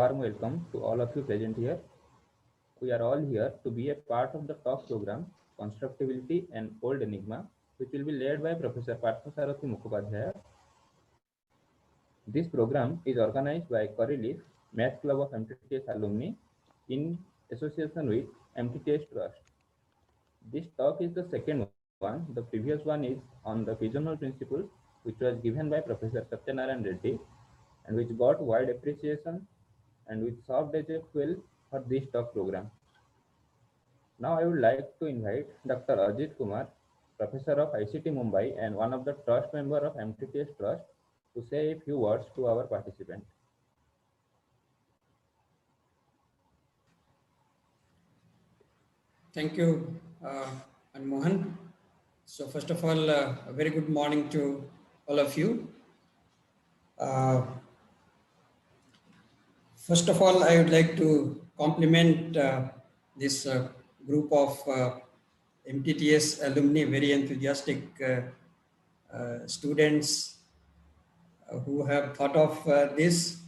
warm welcome to all of you present here. We are all here to be a part of the talk program Constructibility and Old Enigma, which will be led by Professor Parthasarathi Mukhopadhyay. This program is organized by Correlief Math Club of MTTS alumni in association with MTTS Trust. This talk is the second one. The previous one is on the pigeonhole principle, which was given by Professor Satyanarayan Reddy and which got wide appreciation and which served as a fuel for this talk program. Now I would like to invite Dr. Ajit Kumar, Professor of ICT Mumbai and one of the trust member of MTTS Trust, to say a few words to our participant. Thank you, Mohan. So first of all, a very good morning to all of you. First of all, I would like to compliment this group of MTTS alumni, very enthusiastic students who have thought of this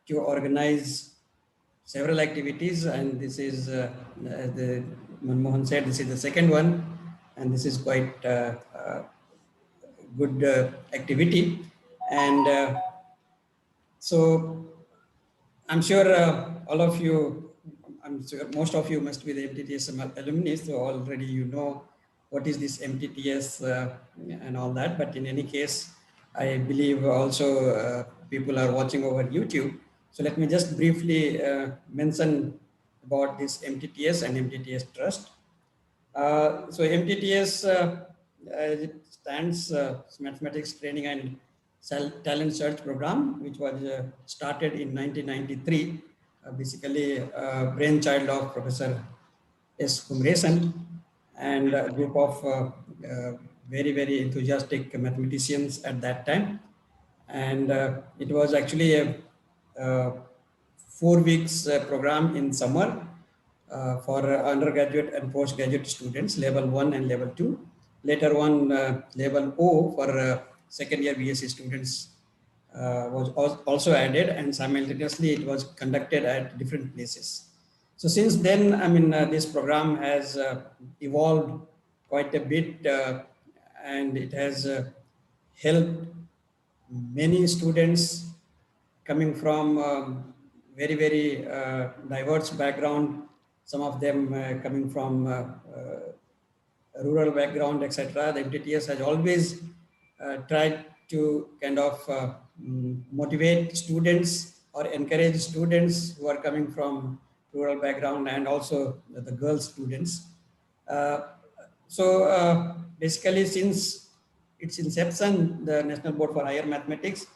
to organize several activities, and this is, as the Manmohan said, this is the second one, and this is quite good activity. And so I'm sure all of you, I'm sure most of you must be the MTTS alumni, so already you know what is this MTTS and all that. But in any case, I believe also people are watching over YouTube. So let me just briefly mention about this MTTS and MTTS Trust. So MTTS it stands Mathematics Training and Talent Search Program, which was started in 1993, basically a brainchild of Professor S. Kumresan and a group of very, very enthusiastic mathematicians at that time. And it was actually a 4 weeks program in summer for undergraduate and postgraduate students, level 1 and level 2. Later on, level O for second year BSc students was also added, and simultaneously it was conducted at different places. So since then, I mean, this program has evolved quite a bit and it has helped many students coming from very, very diverse background, some of them coming from rural background, etc. The MTTS has always tried to kind of motivate students or encourage students who are coming from rural background and also the girl students. So basically, since its inception, the National Board for Higher Mathematics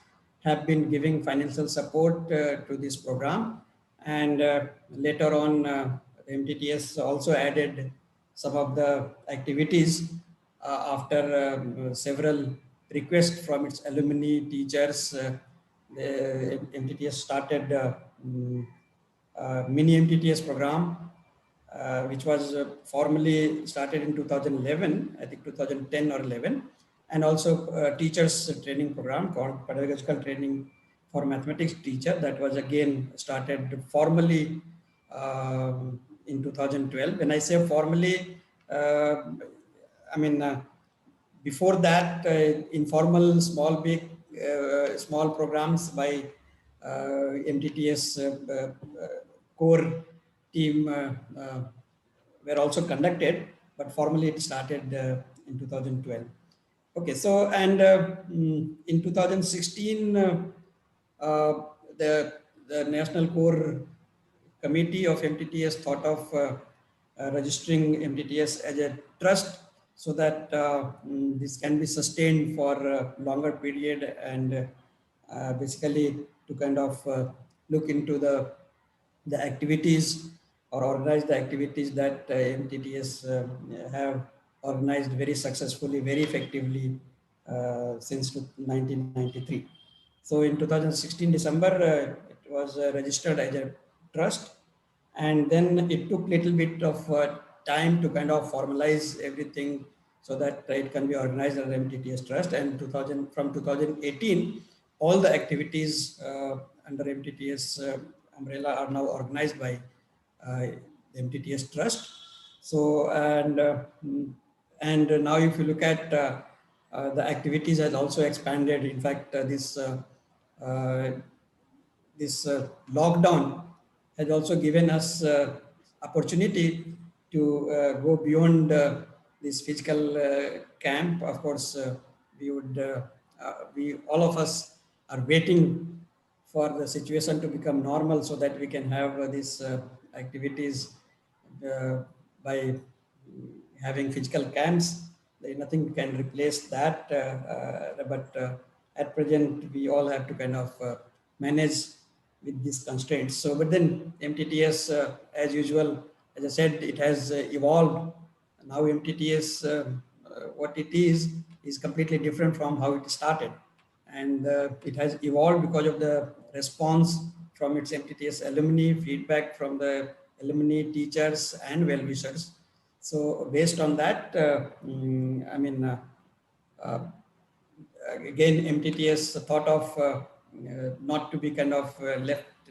have been giving financial support to this program, and later on the MTTS also added some of the activities after several requests from its alumni, teachers. The MTTS started mini MTTS program, which was formally started in 2011, I think 2010 or 11, and also teachers training program called Pedagogical Training for Mathematics Teacher, that was again started formally in 2012. When I say formally, I mean before that informal small programs by MTTS core team were also conducted, but formally it started in 2012. Okay, so and in 2016, the National Core Committee of MTTS thought of registering MTTS as a trust so that this can be sustained for a longer period and basically to kind of look into the activities or organize the activities that MTTS have organized very successfully, very effectively since 1993. So in 2016 December, it was registered as a trust, and then it took little bit of time to kind of formalize everything so that it can be organized as an MTTS trust. And from 2018, all the activities under MTTS umbrella are now organized by the MTTS Trust. So, and now if you look at the activities has also expanded. In fact, uh, this lockdown has also given us opportunity to go beyond this physical camp. Of course, we all of us are waiting for the situation to become normal so that we can have these activities uh, by having physical camps. Nothing can replace that, but at present we all have to kind of manage with these constraints. So, but then MTTS, as usual, as I said, it has evolved. Now MTTS, what it is completely different from how it started, and it has evolved because of the response from its MTTS alumni, feedback from the alumni, teachers, and well-wishers. So based on that, uh, again, MTTS thought of not to be kind of left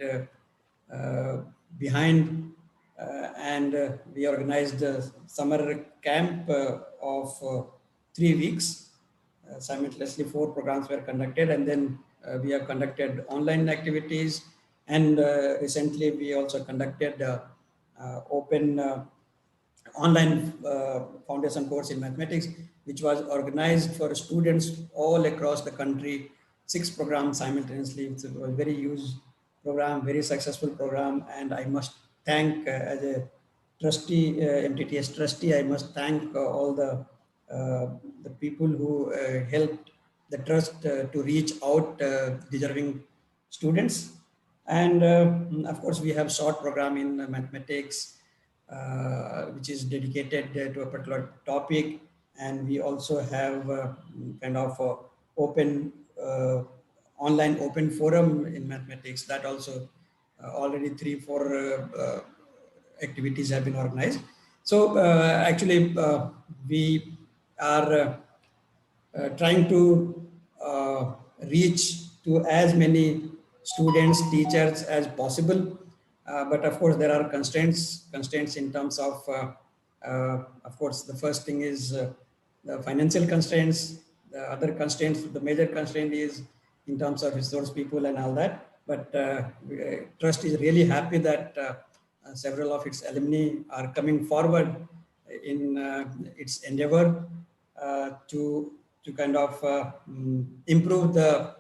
behind, and we organized a summer camp of 3 weeks. Simultaneously, 4 programs were conducted, and then we have conducted online activities, and recently we also conducted open online foundation course in mathematics, which was organized for students all across the country, 6 programs simultaneously. It's a very huge program, very successful program, and I must thank, as a trustee, MTTS trustee, I must thank all the people who helped the trust to reach out deserving students. And of course, we have short program in mathematics, which is dedicated to a particular topic. And we also have kind of open, online open forum in mathematics that also already 3-4 activities have been organized. So actually, we are trying to reach to as many students, teachers as possible. But of course, there are constraints in terms of course, the first thing is the financial constraints. The other constraints, the major constraint is in terms of resource people and all that. But Trust is really happy that several of its alumni are coming forward in its endeavor to kind of improve the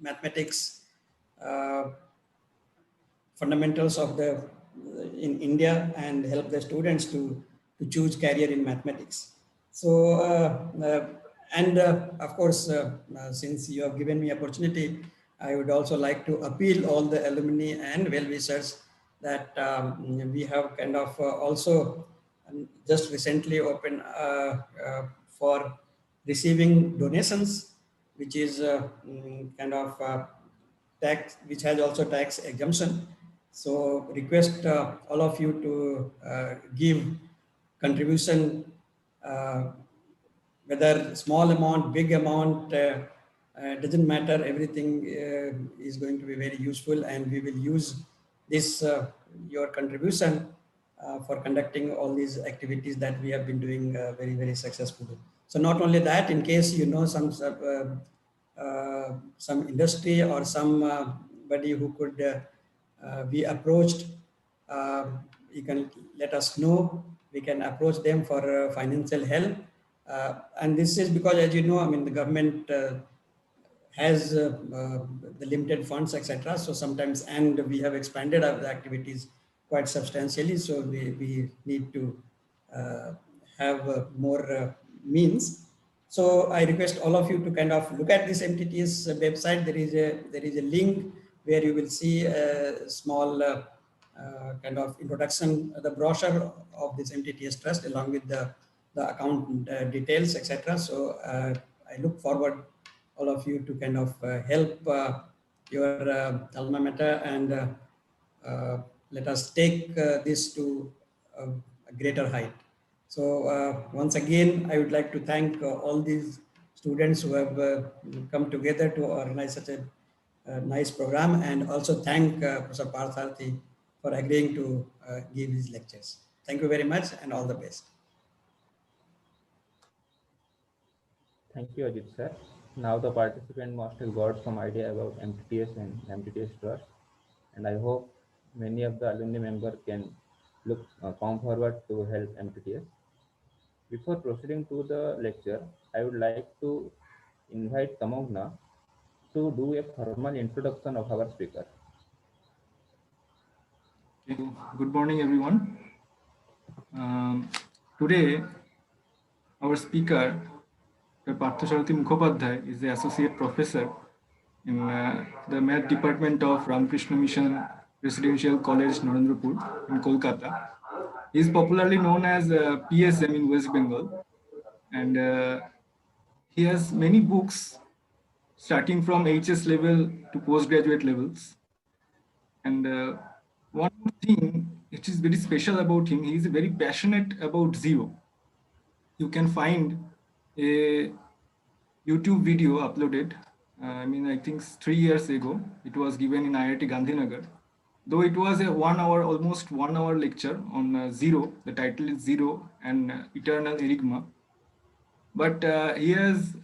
mathematics uh, fundamentals of the in India and help the students to choose career in mathematics. So of course, since you have given me opportunity, I would also like to appeal all the alumni and well-wishers that we have kind of also just recently opened for receiving donations, which is kind of tax, which has also tax exemption. So request all of you to give contribution, uh, whether small amount, big amount, doesn't matter. Everything is going to be very useful, and we will use this your contribution for conducting all these activities that we have been doing very successfully. So not only that, in case you know some industry or somebody who could be approached, you can let us know. We can approach them for financial help. And this is because, as you know, I mean, the government has the limited funds, etc. So sometimes, and we have expanded our activities quite substantially. So we need to have more means. So I request all of you to kind of look at this MTT's website. There is a link where you will see a small kind of introduction, the brochure of this MTTS Trust along with the account details, etc. So I look forward all of you to kind of help your alma mater and let us take this to a greater height. So once again, I would like to thank all these students who have come together to organize such a nice program, and also thank Professor Parthasarathi for agreeing to give his lectures. Thank you very much and all the best. Thank you, Ajit sir. Now the participant must have got some idea about MTTS and MTTS trust, and I hope many of the alumni members can come forward to help MTTS. Before proceeding to the lecture, I would like to invite Tamogna to do a formal introduction of our speaker. Okay. Good morning, everyone. Today, our speaker, Dr. Parthasarathi Mukhopadhyay, is the associate professor in the math department of Ramakrishna Mission Residential College, Narendrapur in Kolkata. He is popularly known as PSM in West Bengal, and he has many books starting from HS level to postgraduate levels. And one thing which is very special about him, he is very passionate about zero. You can find a YouTube video uploaded. I think 3 years ago. It was given in IIT Gandhinagar. Though it was a 1 hour, almost 1 hour lecture on zero. The title is Zero and Eternal Enigma. But he has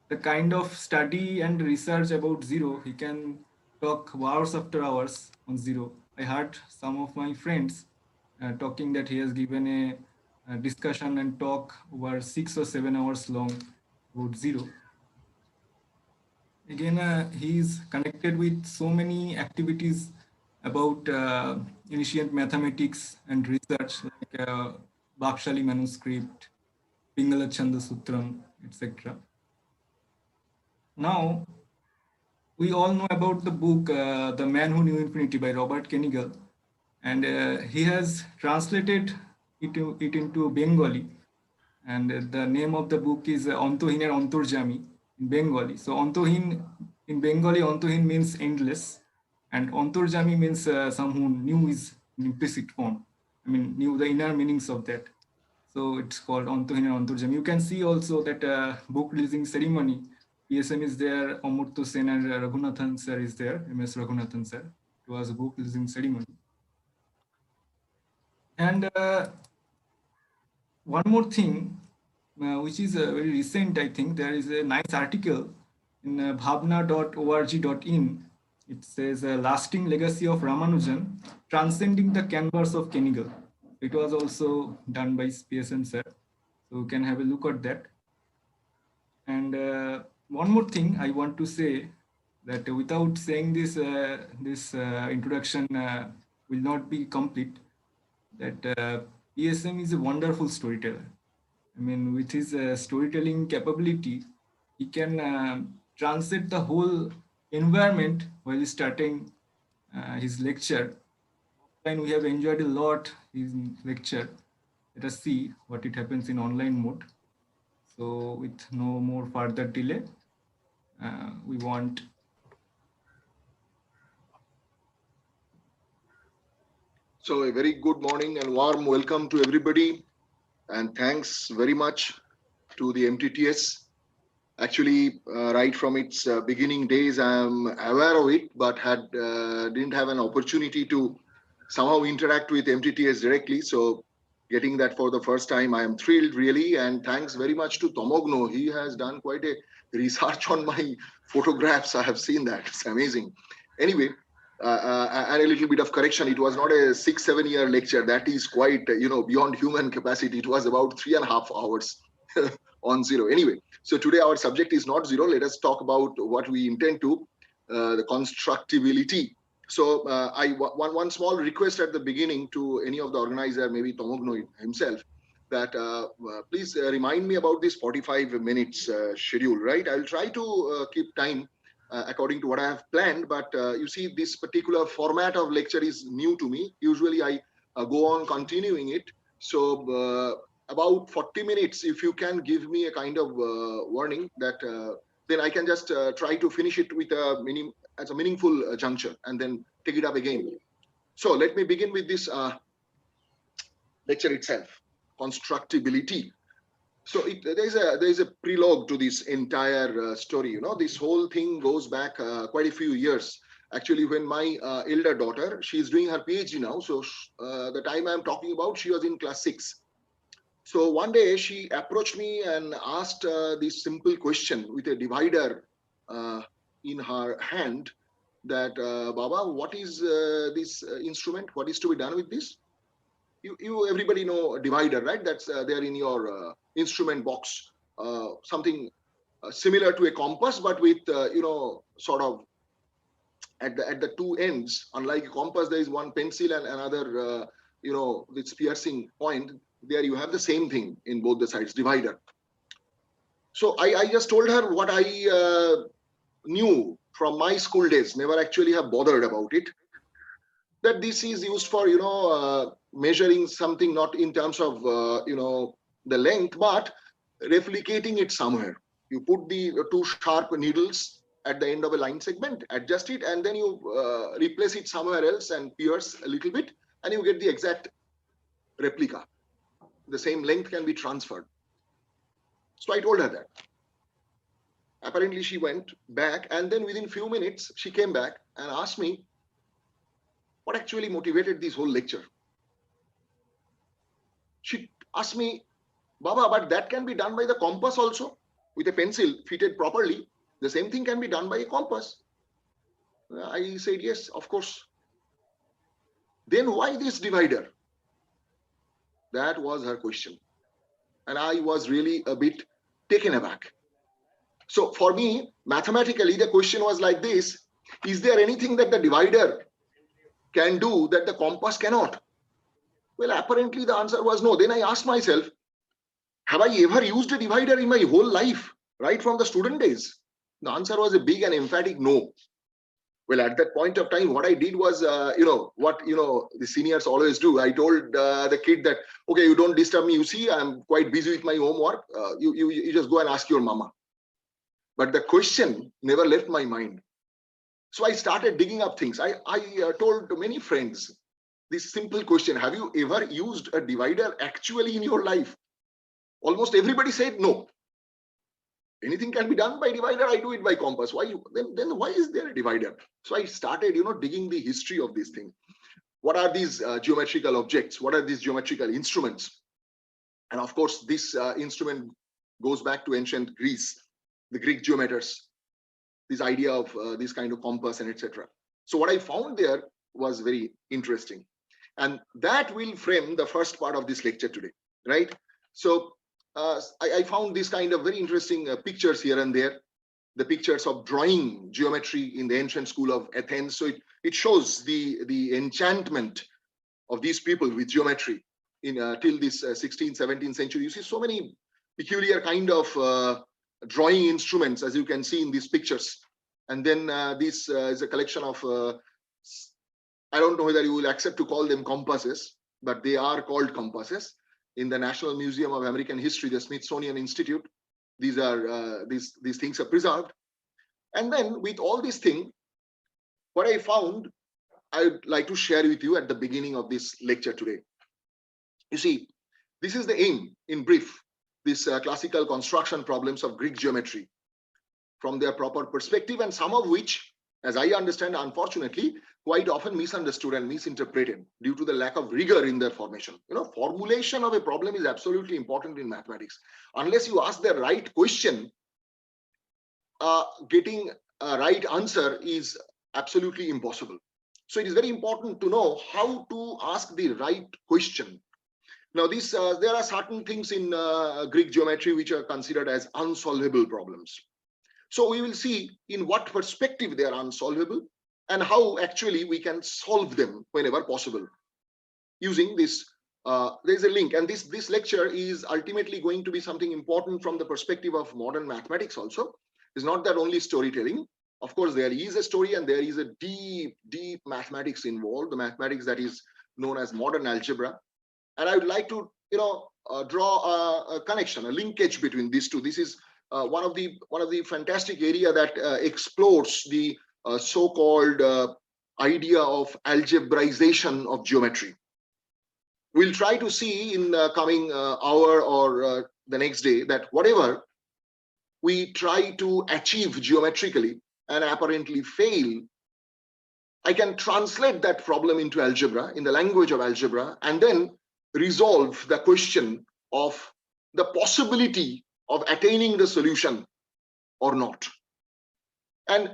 the kind of study and research about zero. He can talk hours after hours on zero. I heard some of my friends talking that he has given a discussion and talk over 6 or 7 hours long about zero. Again, he is connected with so many activities about ancient mathematics and research like Bakshali manuscript, Pingala Chanda Sutram, etc. Now, we all know about the book The Man Who Knew Infinity by Robert Kenigal, and he has translated it into Bengali, and the name of the book is Ontohin and Ontorjami in Bengali. So Ontohin in Bengali, Ontohin means endless, and Ontorjami means someone who knew his implicit form. Knew the inner meanings of that. So it's called Ontohin and Ontorjami. You can see also that book releasing ceremony. PSM is there, Amurtha Sen and Raghunathan sir is there, MS Raghunathan sir. It was a book releasing ceremony. And one more thing, which is very recent, I think, there is a nice article in bhavna.org.in. It says, Lasting Legacy of Ramanujan, Transcending the Canvas of Kenigal. It was also done by PSM sir. So you can have a look at that. And one more thing I want to say, that without saying this, introduction will not be complete, that PSM is a wonderful storyteller. With his storytelling capability, he can translate the whole environment while starting his lecture. And we have enjoyed a lot his lecture. Let us see what it happens in online mode. So with no more further delay, we want. So a very good morning and warm welcome to everybody, and thanks very much to the MTTS. Actually, right from its beginning days, I am aware of it, but didn't have an opportunity to somehow interact with MTTS directly. So getting that for the first time, I am thrilled really, and thanks very much to Tomogno. He has done quite a research on my photographs. I have seen that. It's amazing. Anyway, and a little bit of correction. It was not a 6-7 year lecture. That is quite, beyond human capacity. It was about 3.5 hours on zero. Anyway, so today our subject is not zero. Let us talk about what we intend to, the constructibility. So one small request at the beginning to any of the organizer, maybe Tomogno himself, that please remind me about this 45 minutes schedule, right? I'll try to keep time according to what I have planned, but you see, this particular format of lecture is new to me. Usually I go on continuing it. So about 40 minutes, if you can give me a kind of warning, that then I can just try to finish it with as a meaningful juncture and then take it up again. So let me begin with this lecture itself, constructibility. So there is a prelogue to this entire story. You know, this whole thing goes back quite a few years. Actually, when my elder daughter, she's doing her PhD now. So the time I'm talking about, she was in class 6. So one day she approached me and asked this simple question with a divider in her hand, that Baba, what is this instrument? What is to be done with this? You everybody know a divider, right? That's there in your instrument box, something similar to a compass, but with sort of at the two ends. Unlike a compass, there is one pencil and another this piercing point. There you have the same thing in both the sides, divider. So I just told her what I knew from my school days, never actually have bothered about it, that this is used for measuring something, not in terms of the length, but replicating it somewhere. You put the two sharp needles at the end of a line segment, adjust it, and then you replace it somewhere else and pierce a little bit, and you get the exact replica. The same length can be transferred. So I told her that. Apparently she went back, and then within few minutes she came back and asked me what actually motivated this whole lecture. She asked me, Baba, but that can be done by the compass also, with a pencil fitted properly. The same thing can be done by a compass. I said, yes, of course. Then why this divider? That was her question. And I was really a bit taken aback. So for me, mathematically, the question was like this: is there anything that the divider can do that the compass cannot? Well, apparently the answer was no. Then I asked myself, have I ever used a divider in my whole life, right from the student days? The answer was a big and emphatic no. Well, at that point of time, what I did was, the seniors always do. I told the kid that, okay, you don't disturb me. You see, I'm quite busy with my homework. You just go and ask your mama. But the question never left my mind. So I started digging up things. I told many friends this simple question: have you ever used a divider actually in your life? Almost everybody said no. Anything can be done by divider, I do it by compass. Why then why is there a divider? So I started digging the history of this thing. What are these geometrical objects? What are these geometrical instruments? And of course, this instrument goes back to ancient Greece, the Greek geometers, this idea of this kind of compass and etc. So what I found there was very interesting, and that will frame the first part of this lecture today, right? So I found this kind of very interesting pictures here and there, the pictures of drawing geometry in the ancient school of Athens. So it shows the enchantment of these people with geometry in till this 16th, 17th century. You see so many peculiar kind of drawing instruments, as you can see in these pictures. And then this is a collection of, I don't know whether you will accept to call them compasses, but they are called compasses. In the National Museum of American History, the Smithsonian Institute, these are these things are preserved. And then with all these things, what I found, I would like to share with you at the beginning of this lecture today. You see, this is the aim in brief, these classical construction problems of Greek geometry from their proper perspective, and some of which, as I understand, unfortunately, quite often misunderstood and misinterpreted due to the lack of rigor in their formation. Formulation of a problem is absolutely important in mathematics. Unless you ask the right question, getting a right answer is absolutely impossible. So it is very important to know how to ask the right question. Now, there are certain things in Greek geometry which are considered as unsolvable problems. So we will see in what perspective they are unsolvable and how actually we can solve them whenever possible using this. There's a link, and this lecture is ultimately going to be something important from the perspective of modern mathematics also. It's not that only storytelling. Of course, there is a story and there is a deep mathematics involved, the mathematics that is known as modern algebra. And I would like to draw a connection, a linkage between these two. This is one of the fantastic area that explores the so-called idea of algebraization of geometry. We'll try to see in the coming hour or the next day that whatever we try to achieve geometrically and apparently fail, I can translate that problem into algebra, in the language of algebra, and then resolve the question of the possibility of attaining the solution or not. And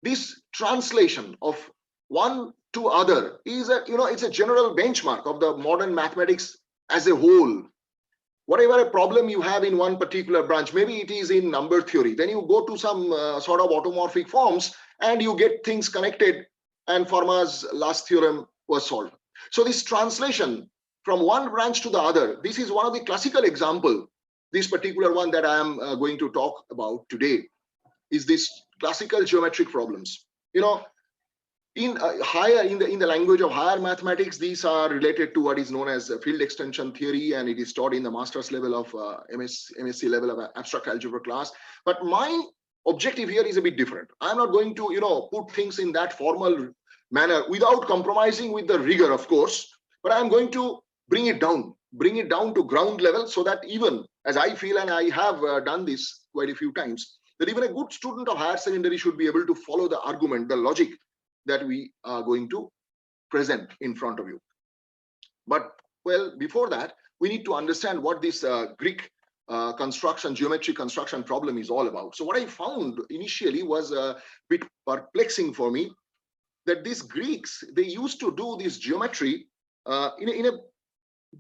this translation of one to other is it's a general benchmark of the modern mathematics as a whole. Whatever a problem you have in one particular branch, maybe it is in number theory, then you go to some sort of automorphic forms and you get things connected, and Fermat's last theorem was solved. So this translation from one branch to the other, this is one of the classical example. This particular one that I am going to talk about today is this classical geometric problems. In the language of higher mathematics, these are related to what is known as field extension theory, and it is taught in the master's level of MSc level of abstract algebra class. But my objective here is a bit different. I'm not going to put things in that formal manner without compromising with the rigor, of course, but I'm going to bring it down to ground level, so that even as I feel, and I have done this quite a few times, that even a good student of higher secondary should be able to follow the argument, the logic that we are going to present in front of you. But well, before that, we need to understand what this Greek geometry construction problem is all about. So what I found initially was a bit perplexing for me, that these Greeks, they used to do this geometry in a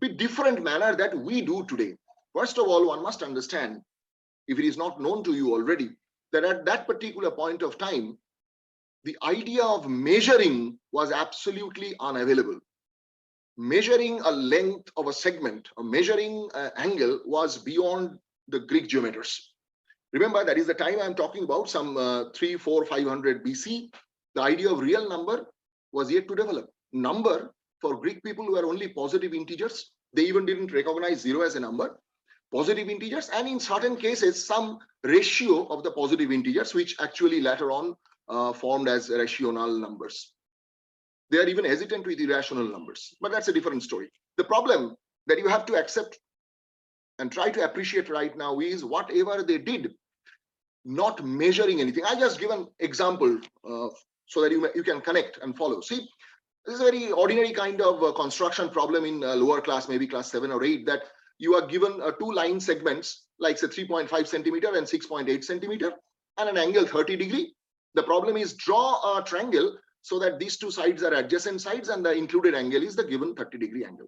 bit different manner that we do today. First of all, one must understand, if it is not known to you already, that at that particular point of time, the idea of measuring was absolutely unavailable. Measuring a length of a segment, or measuring an angle, was beyond the Greek geometers. Remember, that is the time I'm talking about, some 300, 400, 500 BC. The idea of real number was yet to develop. Number, for Greek people, were only positive integers. They even didn't recognize zero as a number. Positive integers, and in certain cases, some ratio of the positive integers, which actually later on formed as rational numbers. They are even hesitant with irrational numbers, but that's a different story. The problem that you have to accept and try to appreciate right now is whatever they did, not measuring anything. I just give an example so that you can connect and follow. See, this is a very ordinary kind of construction problem in lower class, maybe class 7 or 8, that you are given two line segments, like say 3.5 centimeter and 6.8 centimeter, and an angle 30 degree. The problem is draw a triangle so that these two sides are adjacent sides and the included angle is the given 30-degree angle.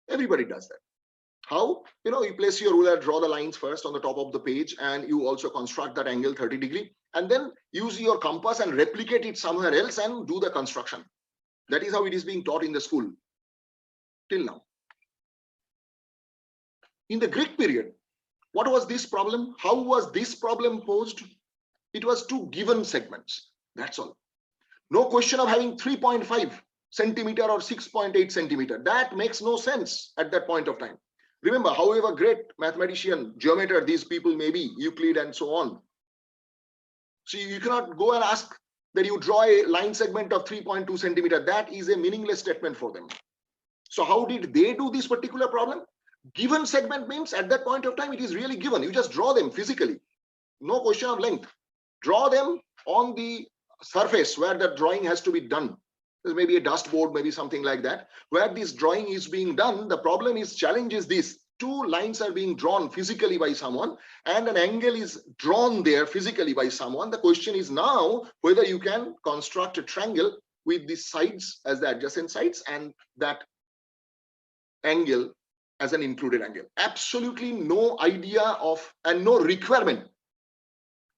Everybody does that. How? You place your ruler, draw the lines first on the top of the page, and you also construct that angle 30 degree, and then use your compass and replicate it somewhere else and do the construction. That is how it is being taught in the school till now. In the Greek period, what was this problem? How was this problem posed? It was two given segments. That's all. No question of having 3.5 centimeter or 6.8 centimeter. That makes no sense at that point of time. Remember, however great mathematician, geometer these people may be, Euclid and so on. So you cannot go and ask that you draw a line segment of 3.2 centimeter. That is a meaningless statement for them. So how did they do this particular problem? Given segment means at that point of time, it is really given. You just draw them physically. No question of length. Draw them on the surface where the drawing has to be done. There's maybe a dust board, maybe something like that, where this drawing is being done. The problem is, challenge is this: two lines are being drawn physically by someone and an angle is drawn there physically by someone. The question is now whether you can construct a triangle with the sides as the adjacent sides and that angle as an included angle. Absolutely no idea of, and no requirement.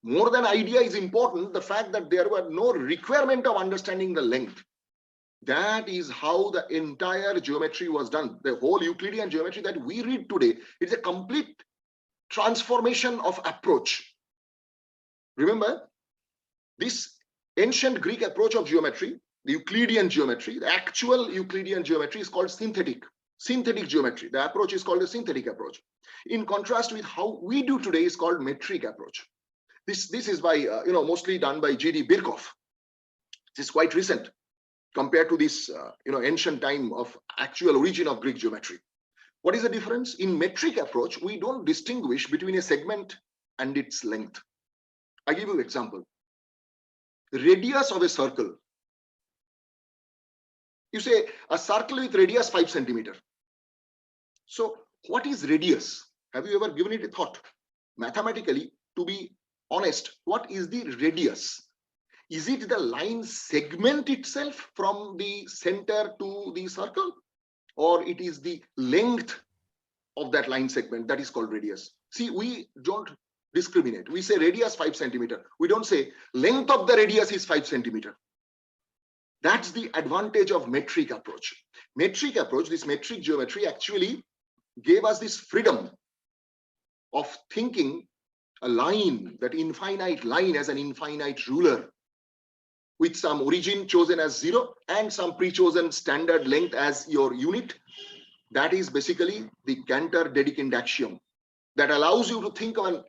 More than idea is important, the fact that there were no requirement of understanding the length. That is how the entire geometry was done. The whole Euclidean geometry that we read today is a complete transformation of approach. Remember, this ancient Greek approach of geometry, the Euclidean geometry, the actual Euclidean geometry is called synthetic geometry. The approach is called a synthetic approach. In contrast with how we do today is called metric approach. This is by mostly done by G.D. Birkhoff. This is quite recent compared to this ancient time of actual origin of Greek geometry. What is the difference? In metric approach, we don't distinguish between a segment and its length. I give you an example. Radius of a circle. You say a circle with radius 5 centimeter. So what is radius? Have you ever given it a thought? Mathematically, to be honest, what is the radius? Is it the line segment itself from the center to the circle? Or it is the length of that line segment that is called radius? See, we don't discriminate. We say radius 5 centimeter. We don't say length of the radius is 5 centimeter. That's the advantage of metric approach. Metric approach, this metric geometry actually gave us this freedom of thinking a line, that infinite line, as an infinite ruler with some origin chosen as 0 and some pre-chosen standard length as your unit. That is basically the Cantor-Dedekind axiom that allows you to think of an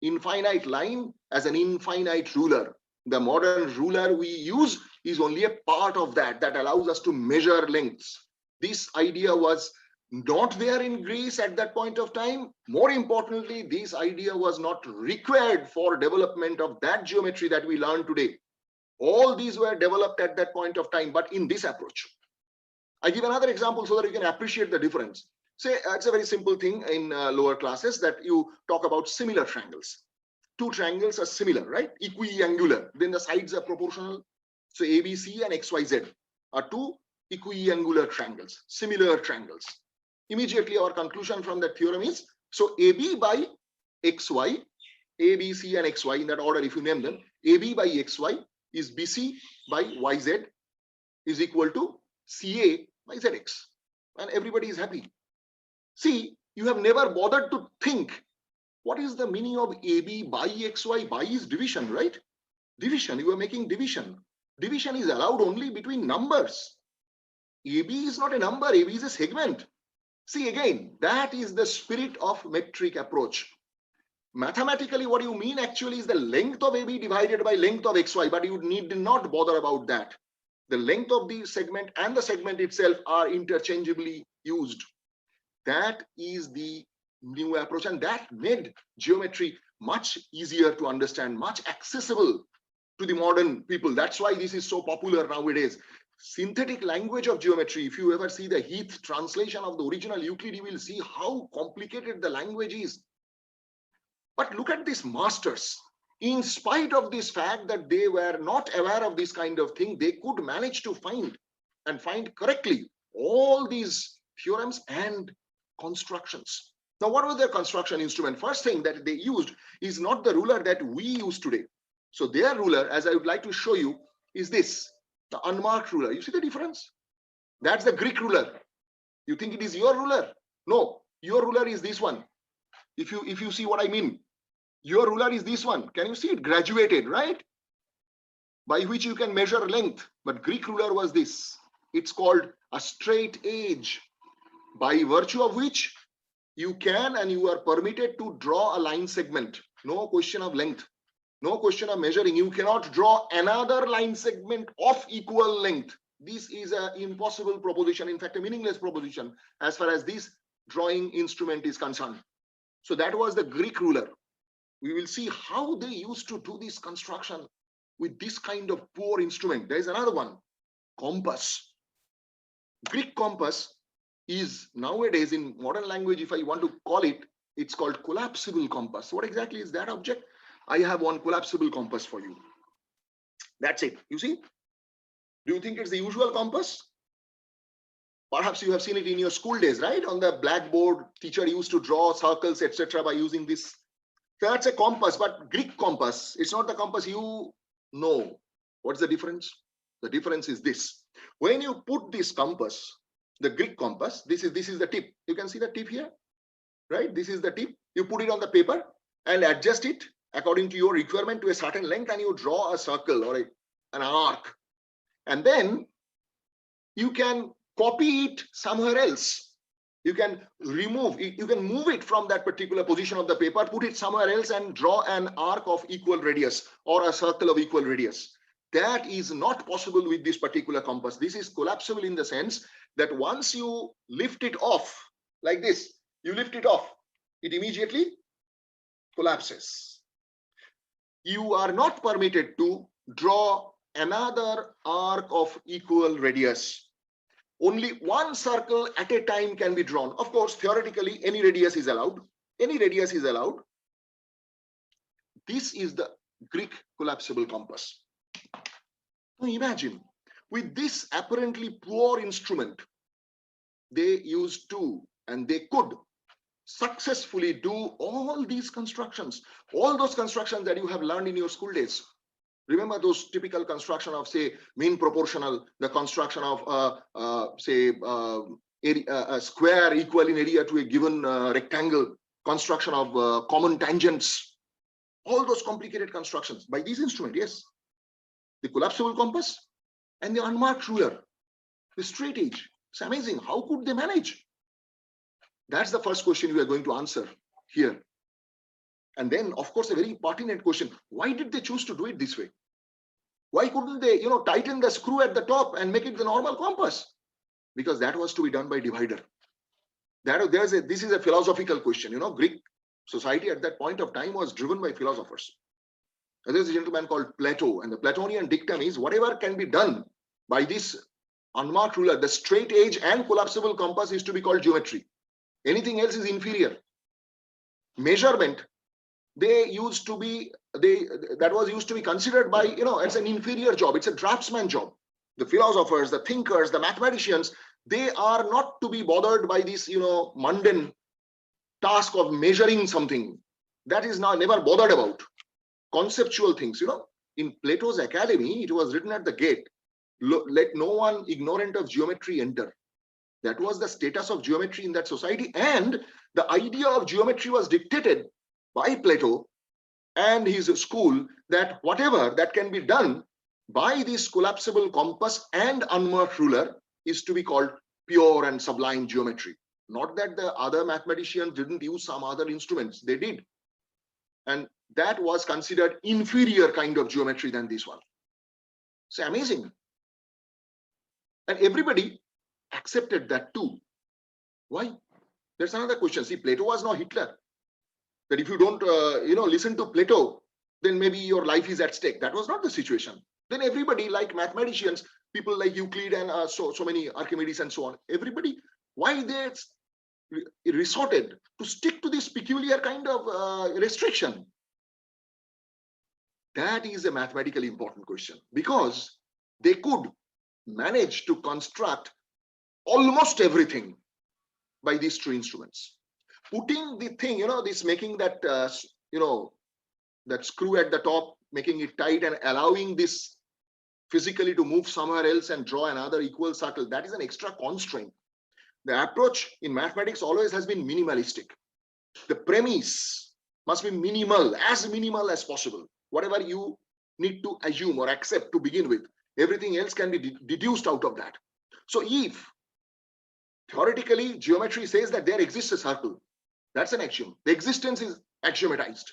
infinite line as an infinite ruler. The modern ruler we use is only a part of that allows us to measure lengths. This idea was not there in Greece at that point of time. More importantly, this idea was not required for development of that geometry that we learn today. All these were developed at that point of time, but in this approach. I give another example so that you can appreciate the difference. Say it's a very simple thing in lower classes that you talk about similar triangles. Two triangles are similar, right? Equiangular. Then the sides are proportional. So ABC and XYZ are two equiangular triangles, similar triangles. Immediately our conclusion from that theorem is, so AB by XY, ABC and XY in that order if you name them, AB by XY is BC by YZ is equal to CA by ZX. And everybody is happy. See, you have never bothered to think what is the meaning of AB by XY. By is division, right? Division, you are making division. Division is allowed only between numbers. AB is not a number, AB is a segment. See, again, that is the spirit of metric approach. Mathematically, what you mean actually is the length of AB divided by length of XY, but you need not bother about that. The length of the segment and the segment itself are interchangeably used. That is the new approach, and that made geometry much easier to understand, much accessible to the modern people. That's why this is so popular nowadays. Synthetic language of geometry, if you ever see the Heath translation of the original Euclid, you will see how complicated the language is. But look at these masters. In spite of this fact that they were not aware of this kind of thing, they could manage to find correctly all these theorems and constructions. Now, what was their construction instrument? First thing that they used is not the ruler that we use today. So their ruler, as I would like to show you, is this, the unmarked ruler. You see the difference? That's the Greek ruler. You think it is your ruler? No, your ruler is this one. If you see what I mean, your ruler is this one. Can you see it? Graduated, right? By which you can measure length. But Greek ruler was this. It's called a straight edge, by virtue of which you can and you are permitted to draw a line segment. No question of length. No question of measuring. You cannot draw another line segment of equal length. This is an impossible proposition. In fact, a meaningless proposition as far as this drawing instrument is concerned. So that was the Greek ruler. We will see how they used to do this construction with this kind of poor instrument. There is another one, compass. Greek compass is nowadays in modern language, if I want to call it, it's called collapsible compass. What exactly is that object? I have one collapsible compass for you. That's it. You see? Do you think it's the usual compass? Perhaps you have seen it in your school days, right? On the blackboard, teacher used to draw circles, etc. by using this. That's a compass, but Greek compass, it's not the compass you know. What's the difference? The difference is this. When you put this compass, the Greek compass, this is the tip. You can see the tip here, right? This is the tip. You put it on the paper and adjust it according to your requirement to a certain length, and you draw a circle or an arc. And then you can copy it somewhere else. You can remove it, you can move it from that particular position of the paper, put it somewhere else and draw an arc of equal radius or a circle of equal radius. That is not possible with this particular compass. This is collapsible in the sense that once you lift it off like this. You lift it off, it immediately collapses. You are not permitted to draw another arc of equal radius. Only one circle at a time can be drawn. Of course, theoretically, any radius is allowed. Any radius is allowed. This is the Greek collapsible compass. Now imagine, with this apparently poor instrument, they used to, and they could successfully do all these constructions, all those constructions that you have learned in your school days. Remember those typical construction of, say, mean proportional, the construction of, a square equal in area to a given rectangle, construction of common tangents, all those complicated constructions by these instruments, yes. The collapsible compass and the unmarked ruler, the straight edge. It's amazing. How could they manage? That's the first question we are going to answer here. And then, of course, a very pertinent question. Why did they choose to do it this way? Why couldn't they, tighten the screw at the top and make it the normal compass? Because that was to be done by divider. This is a philosophical question. Greek society at that point of time was driven by philosophers. There's a gentleman called Plato, and the Platonian dictum is whatever can be done by this unmarked ruler, the straight edge and collapsible compass, is to be called geometry. Anything else is inferior. Measurement, that was used to be considered by, it's an inferior job. It's a draftsman job. The philosophers, the thinkers, the mathematicians, they are not to be bothered by this, mundane task of measuring something. That is now never bothered about. Conceptual things, in Plato's academy, it was written at the gate, let no one ignorant of geometry enter. That was the status of geometry in that society, and the idea of geometry was dictated by Plato and his school, that whatever that can be done by this collapsible compass and unmarked ruler is to be called pure and sublime geometry. Not that the other mathematicians didn't use some other instruments, they did. And that was considered inferior kind of geometry than this one. It's amazing. And everybody accepted that too. Why? There's another question. See, Plato was no Hitler. That if you don't, listen to Plato, then maybe your life is at stake. That was not the situation. Then everybody, like mathematicians, people like Euclid and so many Archimedes and so on, everybody, why they resorted to stick to this peculiar kind of restriction? That is a mathematically important question, because they could manage to construct almost everything by these two instruments. Putting the thing, this making that, that screw at the top, making it tight and allowing this physically to move somewhere else and draw another equal circle, that is an extra constraint. The approach in mathematics always has been minimalistic. The premise must be minimal as possible. Whatever you need to assume or accept to begin with, everything else can be deduced out of that. So if theoretically geometry says that there exists a circle, that's an axiom. The existence is axiomatized.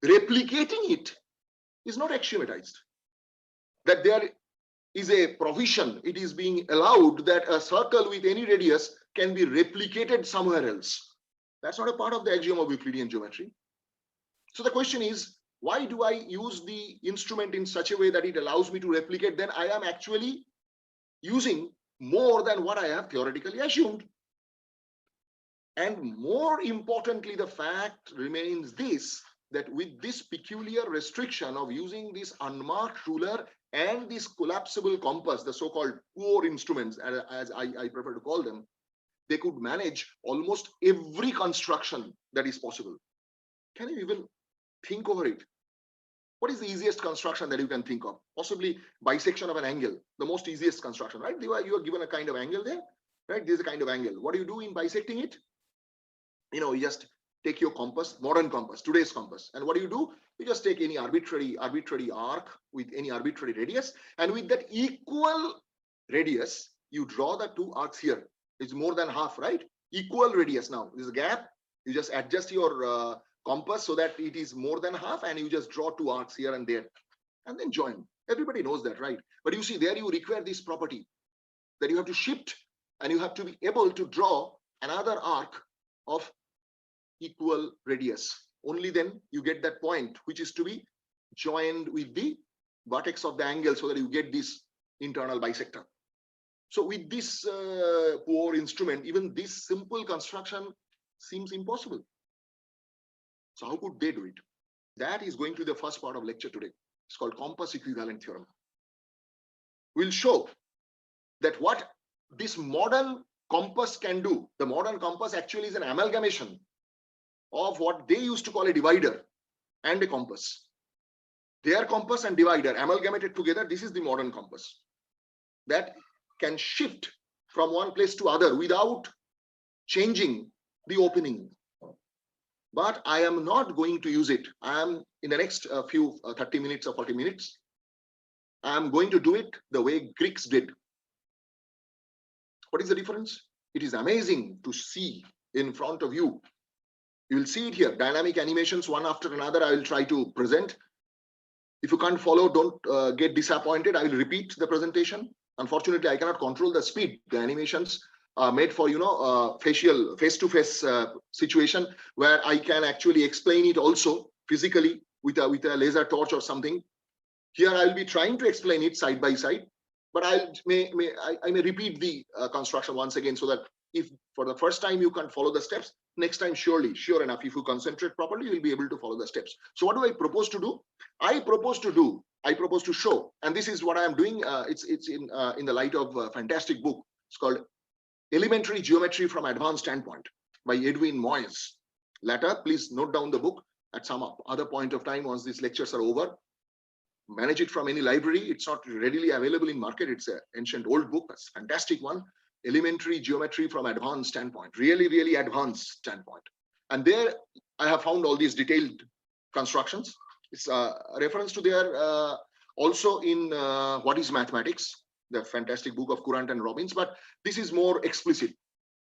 Replicating it is not axiomatized. That there is a provision, it is being allowed that a circle with any radius can be replicated somewhere else. That's not a part of the axiom of Euclidean geometry. So the question is, why do I use the instrument in such a way that it allows me to replicate? Then I am actually using more than what I have theoretically assumed. And more importantly, the fact remains this, that with this peculiar restriction of using this unmarked ruler and this collapsible compass, the so-called poor instruments, as I prefer to call them, they could manage almost every construction that is possible. Can you even think over it? What is the easiest construction that you can think of? Possibly bisection of an angle, the most easiest construction, right? You are given a kind of angle there, right? There's a kind of angle. What do you do in bisecting it? You just take your compass, modern compass, today's compass. And what do? You just take any arbitrary arc with any arbitrary radius. And with that equal radius, you draw the two arcs here. It's more than half, right? Equal radius now. There's a gap. You just adjust your compass so that it is more than half, and you just draw two arcs here and there and then join. Everybody knows that, right? But you see, there you require this property that you have to shift and you have to be able to draw another arc of equal radius. Only then you get that point which is to be joined with the vertex of the angle so that you get this internal bisector. So with this poor instrument, even this simple construction seems impossible. So how could they do it? That is going to be the first part of lecture today. It's called compass equivalent theorem. We'll show that what this modern compass can do. The modern compass actually is an amalgamation of what they used to call a divider and a compass. Their compass and divider amalgamated together, this is the modern compass that can shift from one place to other without changing the opening. But I am not going to use it. I am in the next few 30 minutes or 40 minutes, I am going to do it the way Greeks did. What is the difference? It is amazing to see in front of you. You will see it here, dynamic animations one after another. I will try to present. If you can't follow, don't get disappointed. I will repeat the presentation. Unfortunately, I cannot control the speed. The animations are made for, facial, face-to-face situation where I can actually explain it also physically with a laser torch or something. Here I will be trying to explain it side by side, but I may repeat the construction once again so that if for the first time you can't follow the steps, next time sure enough, if you concentrate properly, you will be able to follow the steps. So what do I propose to do? I propose to show, and this is what I am doing. It's in the light of a fantastic book. It's called Elementary Geometry from Advanced Standpoint by Edwin Moyes. Later, please note down the book at some other point of time once these lectures are over. Manage it from any library. It's not readily available in market. It's an ancient old book. It's a fantastic one. Elementary Geometry from Advanced Standpoint. Really, really advanced standpoint. And there I have found all these detailed constructions. It's a reference to there also in What is Mathematics, the fantastic book of Courant and Robbins, but this is more explicit.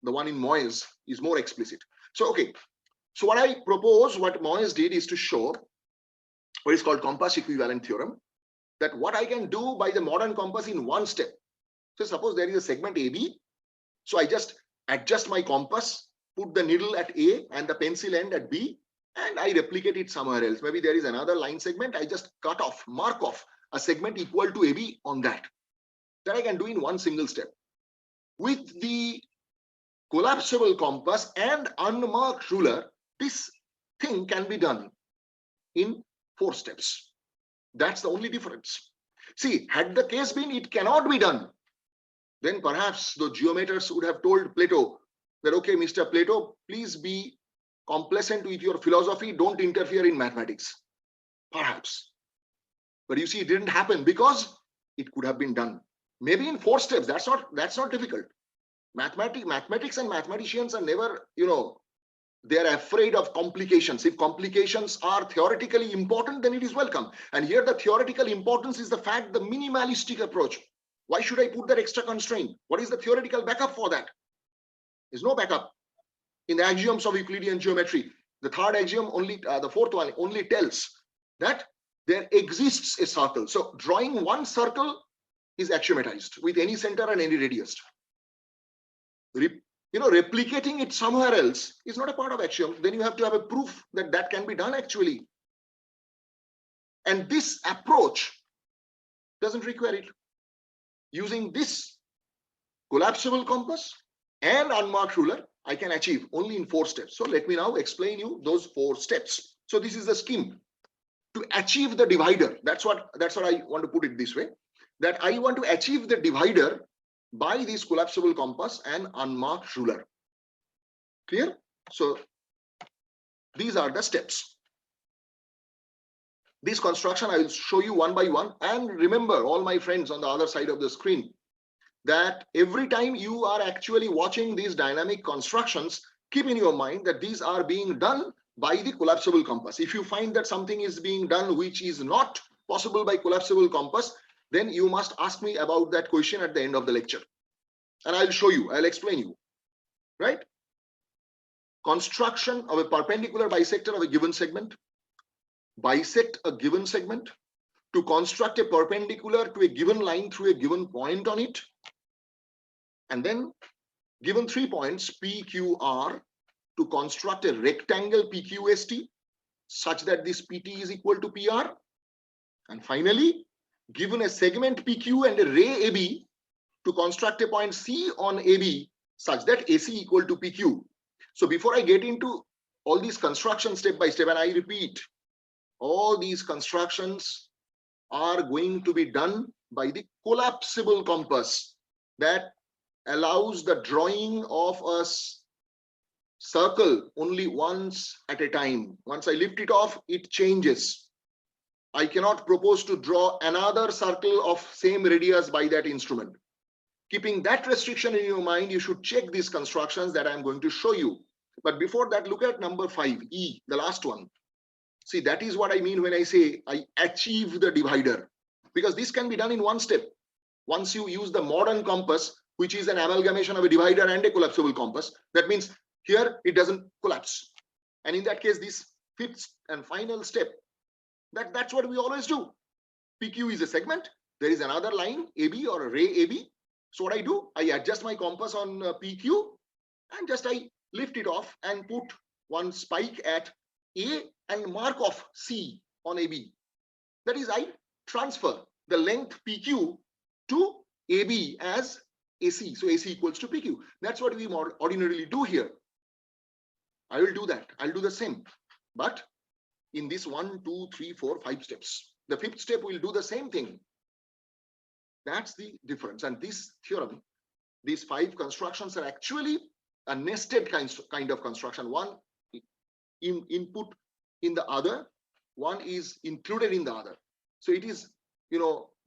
The one in Moyes is more explicit. So, okay. So what I propose, what Moyes did is to show what is called compass equivalent theorem, that what I can do by the modern compass in one step. So suppose there is a segment AB. So I just adjust my compass, put the needle at A and the pencil end at B, and I replicate it somewhere else. Maybe there is another line segment. I just mark off a segment equal to AB on that. That I can do in one single step. With the collapsible compass and unmarked ruler, this thing can be done in 4 steps. That's the only difference. See, had the case been it cannot be done, then perhaps the geometers would have told Plato that, okay, Mr. Plato, please be complacent with your philosophy, don't interfere in mathematics. Perhaps. But you see, it didn't happen because it could have been done. Maybe in 4 steps. That's not difficult. Mathematics and mathematicians are never, they're afraid of complications. If complications are theoretically important, then it is welcome. And here the theoretical importance is the fact, the minimalistic approach. Why should I put that extra constraint? What is the theoretical backup for that? There's no backup. In the axioms of Euclidean geometry, the 3rd axiom only, the 4th one only tells that there exists a circle. So drawing one circle is axiomatized with any center and any radius. Replicating it somewhere else is not a part of axiom. Then you have to have a proof that that can be done actually. And this approach doesn't require it. Using this collapsible compass and unmarked ruler, I can achieve only in 4 steps. So let me now explain you those 4 steps. So this is the scheme to achieve the divider. That's what I want to put it this way, that I want to achieve the divider by this collapsible compass and unmarked ruler. Clear? So these are the steps. This construction I will show you one by one. And remember, all my friends on the other side of the screen, that every time you are actually watching these dynamic constructions, keep in your mind that these are being done by the collapsible compass. If you find that something is being done which is not possible by collapsible compass, then you must ask me about that question at the end of the lecture. And I'll show you, I'll explain you, right? Construction of a perpendicular bisector of a given segment. Bisect a given segment to construct a perpendicular to a given line through a given point on it. And then given 3 points PQR to construct a rectangle PQST such that this PT is equal to PR. And finally, given a segment PQ and a ray AB to construct a point C on AB such that AC equal to PQ. So before I get into all these constructions step by step, and I repeat, all these constructions are going to be done by the collapsible compass that allows the drawing of a circle only once at a time. Once I lift it off, it changes. I cannot propose to draw another circle of same radius by that instrument. Keeping that restriction in your mind, you should check these constructions that I'm going to show you. But before that, look at number 5, E, the last one. See, that is what I mean when I say I achieve the divider, because this can be done in one step. Once you use the modern compass, which is an amalgamation of a divider and a collapsible compass, that means here it doesn't collapse. And in that case, this 5th and final step, that's what we always do. PQ is a segment. There is another line, AB or a ray AB. So what I do, I adjust my compass on PQ and just I lift it off and put one spike at A and mark off C on AB. That is, I transfer the length PQ to AB as AC. So AC equals to PQ. That's what we ordinarily do here. I will do that. I'll do the same. But in this 1, 2, 3, 4, 5 steps, the 5th step will do the same thing. That's the difference. And this theorem, these 5 constructions are actually a nested kind of construction. One input in the other, one is included in the other. So it is,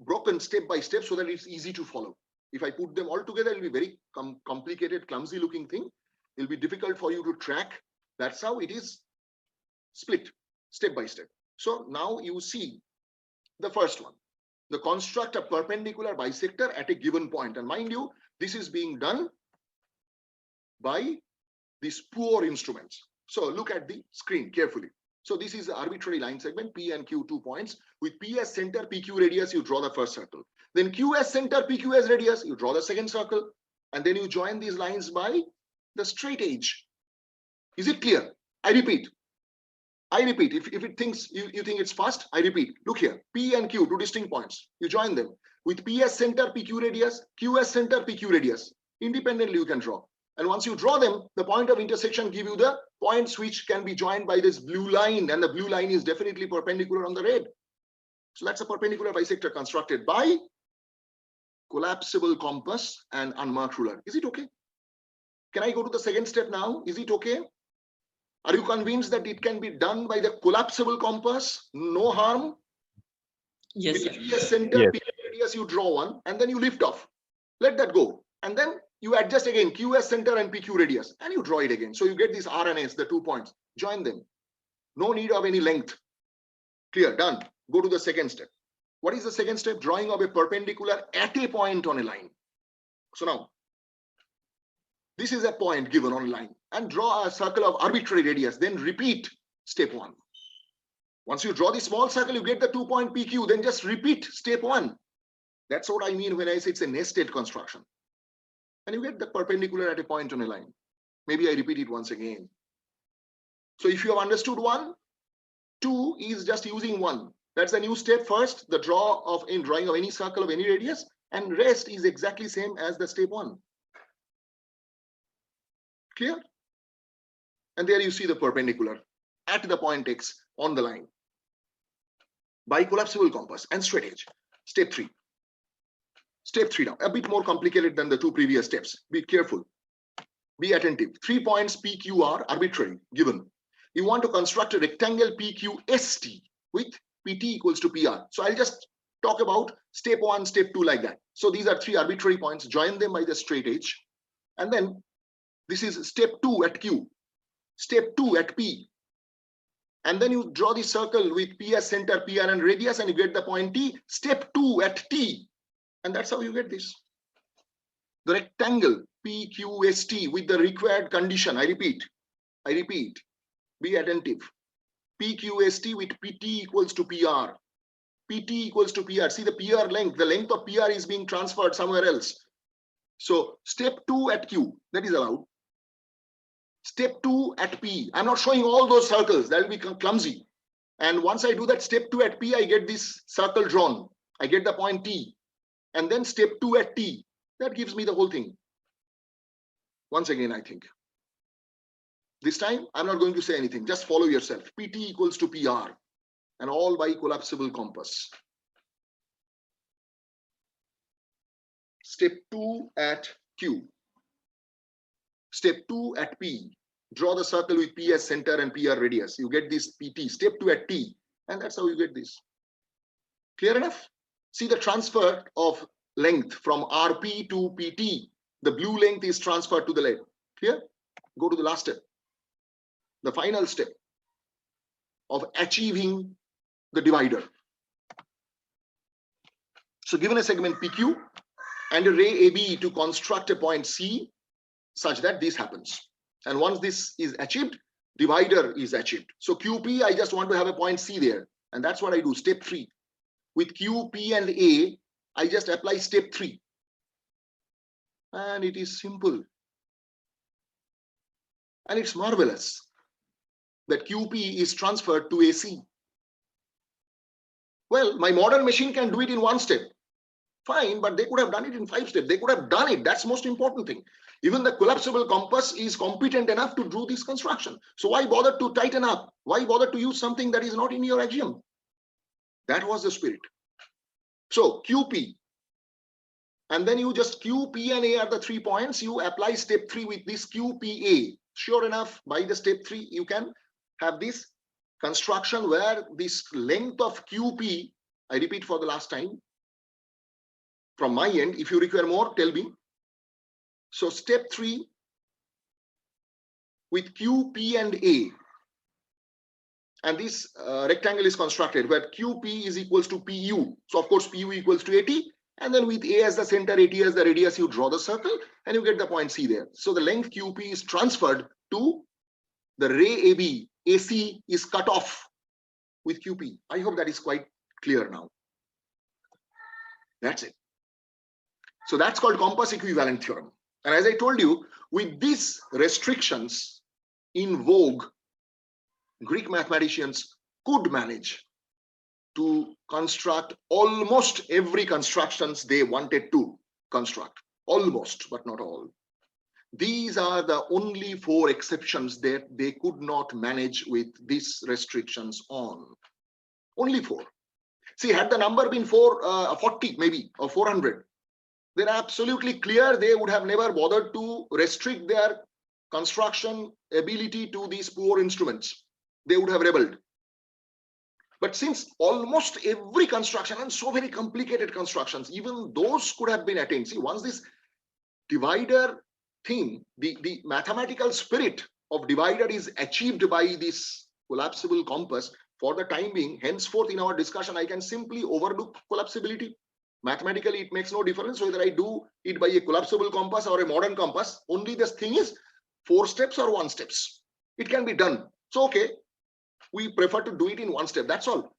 broken step by step so that it's easy to follow. If I put them all together, it'll be very complicated, clumsy looking thing. It'll be difficult for you to track. That's how it is split step by step. So now you see the first one, the construct a perpendicular bisector at a given point. And mind you, this is being done by these poor instruments. So look at the screen carefully. So this is the arbitrary line segment, P and Q 2 points. With P as center, PQ radius, you draw the first circle. Then Q as center, PQ as radius, you draw the second circle. And then you join these lines by the straight edge. Is it clear? I repeat. If it thinks you think it's fast, I repeat. Look here, P and Q, 2 distinct points. You join them. With P as center, PQ radius, Q as center, PQ radius. Independently you can draw. And once you draw them, the point of intersection give you the points which can be joined by this blue line, and the blue line is definitely perpendicular on the red. So that's a perpendicular bisector constructed by collapsible compass and unmarked ruler. Is it okay? Can I go to the second step now? Is it okay? Are you convinced that it can be done by the collapsible compass? No harm? Yes, sir. With center, yes. Radius, you draw one, and then you lift off. Let that go. And then you adjust again Q as center and PQ radius, and you draw it again. So you get this R and S, the 2 points. Join them. No need of any length. Clear, done. Go to the second step. What is the second step? Drawing of a perpendicular at a point on a line. So now, this is a point given on a line, and draw a circle of arbitrary radius. Then repeat step 1. Once you draw the small circle, you get the 2-point PQ. Then just repeat step 1. That's what I mean when I say it's a nested construction. And you get the perpendicular at a point on a line. Maybe I repeat it once again. So if you have understood 1, 2 is just using 1. That's a new step. First, the drawing of any circle of any radius, and rest is exactly same as the step 1. Clear? And there you see the perpendicular at the point X on the line by collapsible compass and straight edge. Step 3. Step 3 now, a bit more complicated than the 2 previous steps. Be careful. Be attentive. 3 points PQ are arbitrary, given. You want to construct a rectangle PQST with PT equals to PR. So I'll just talk about step 1, step 2 like that. So these are 3 arbitrary points. Join them by the straight edge. And then this is step 2 at Q. Step 2 at P. And then you draw the circle with P as center, PR and radius, and you get the point T. Step 2 at T. And that's how you get this. The rectangle PQST with the required condition. I repeat. Be attentive. PQST with PT equals to PR. PT equals to PR. See the PR length. The length of PR is being transferred somewhere else. So step 2 at Q, that is allowed. Step 2 at P, I'm not showing all those circles, that will be clumsy. And once I do that step 2 at P, I get this circle drawn. I get the point T. And then step 2 at T, that gives me the whole thing. Once again, I think. This time, I'm not going to say anything. Just follow yourself. PT equals to PR. And all by collapsible compass. Step 2 at Q. Step 2 at P. Draw the circle with P as center and PR radius. You get this PT. Step 2 at T. And that's how you get this. Clear enough? See the transfer of length from RP to PT. The blue length is transferred to the left. Clear? Go to the last step. The final step of achieving the divider. So given a segment PQ and a ray AB to construct a point C such that this happens. And once this is achieved, divider is achieved. So QP, I just want to have a point C there. And that's what I do, step 3. With QP and A, I just apply step 3. And it is simple. And it's marvelous that QP is transferred to AC. Well, my modern machine can do it in 1 step. Fine, but they could have done it in 5 steps. They could have done it. That's the most important thing. Even the collapsible compass is competent enough to do this construction. So why bother to tighten up? Why bother to use something that is not in your axiom? That was the spirit. So QP. And then you just QP and A are the 3 points. You apply step 3 with this QPA. Sure enough, by the step 3, you can have this construction where this length of QP, I repeat for the last time, from my end, if you require more, tell me. So step 3 with QP and A. And this rectangle is constructed where QP is equals to PU. So of course, PU equals to AT. And then with A as the center, AT as the radius, you draw the circle and you get the point C there. So the length QP is transferred to the ray AB. AC is cut off with QP. I hope that is quite clear now. That's it. So that's called compass equivalent theorem. And as I told you, with these restrictions in vogue, Greek mathematicians could manage to construct almost every constructions they wanted to construct. Almost, but not all. These are the only 4 exceptions that they could not manage with these restrictions on. Only 4. See, had the number been 40 maybe, or 400, then absolutely clear they would have never bothered to restrict their construction ability to these poor instruments. They would have rebelled. But since almost every construction, and so very complicated constructions, even those could have been attained. See, once this divider thing, the mathematical spirit of divider is achieved by this collapsible compass, for the time being, henceforth in our discussion, I can simply overlook collapsibility. Mathematically, it makes no difference whether I do it by a collapsible compass or a modern compass. Only this thing is 4 steps or 1 steps. It can be done. So, okay, we prefer to do it in 1 step. That's all.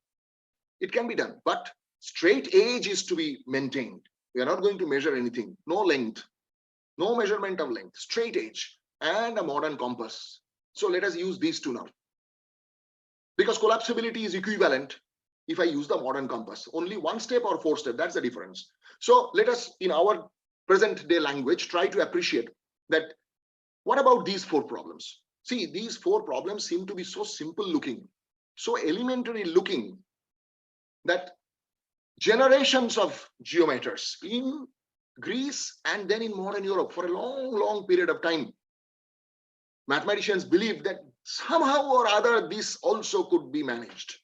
It can be done. But straight edge is to be maintained. We are not going to measure anything. No length. No measurement of length. Straight edge and a modern compass. So let us use these 2 now. Because collapsibility is equivalent if I use the modern compass. Only 1 step or 4 steps. That's the difference. So let us, in our present day language, try to appreciate that. What about these 4 problems? See, these 4 problems seem to be so simple looking, so elementary looking, that generations of geometers in Greece and then in modern Europe for a long period of time, mathematicians believed that somehow or other this also could be managed.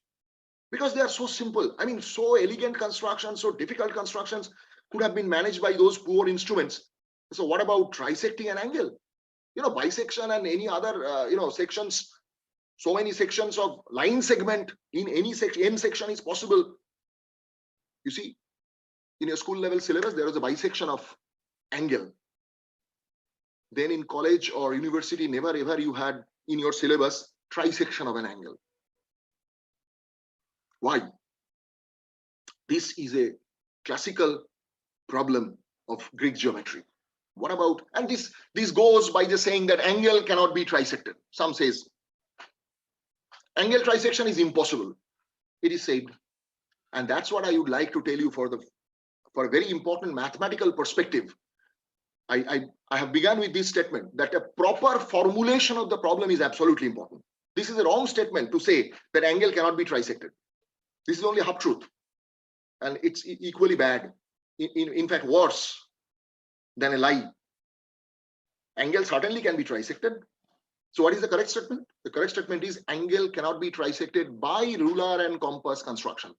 Because they are so simple. I mean, so elegant constructions, so difficult constructions could have been managed by those poor instruments. So what about trisecting an angle? You know, bisection and any other, sections, so many sections of line segment in any section, n section is possible. You see, in your school level syllabus, there was a bisection of angle. Then in college or university, never ever you had in your syllabus trisection of an angle. Why? This is a classical problem of Greek geometry. What about, and this goes by just saying that angle cannot be trisected. Some says angle trisection is impossible. It is said. And that's what I would like to tell you for a very important mathematical perspective. I have begun with this statement that a proper formulation of the problem is absolutely important. This is a wrong statement to say that angle cannot be trisected. This is only half truth. And it's equally bad. In fact, worse than a lie. Angle certainly can be trisected. So what is the correct statement? The correct statement is angle cannot be trisected by ruler and compass construction.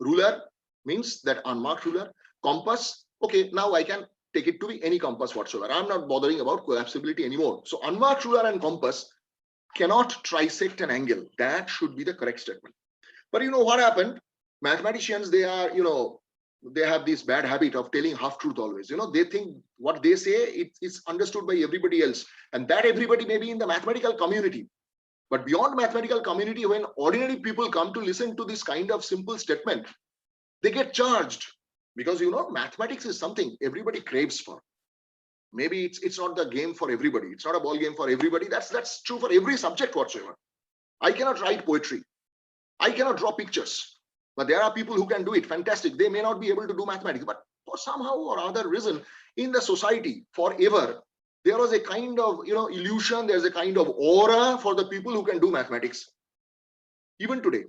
Ruler means that unmarked ruler. Compass, okay, now I can take it to be any compass whatsoever. I'm not bothering about collapsibility anymore. So unmarked ruler and compass cannot trisect an angle. That should be the correct statement. But you know what happened? Mathematicians, they are, they have this bad habit of telling half truth always. They think what they say it's understood by everybody else, and that everybody may be in the mathematical community. But beyond mathematical community, when ordinary people come to listen to this kind of simple statement, they get charged, because mathematics is something everybody craves for. Maybe it's not the game for everybody. It's not a ball game for everybody. That's true for every subject whatsoever. I cannot write poetry. I cannot draw pictures. But there are people who can do it. Fantastic. They may not be able to do mathematics, but for somehow or other reason in the society forever, there was a kind of illusion. There's a kind of aura for the people who can do mathematics. Even today,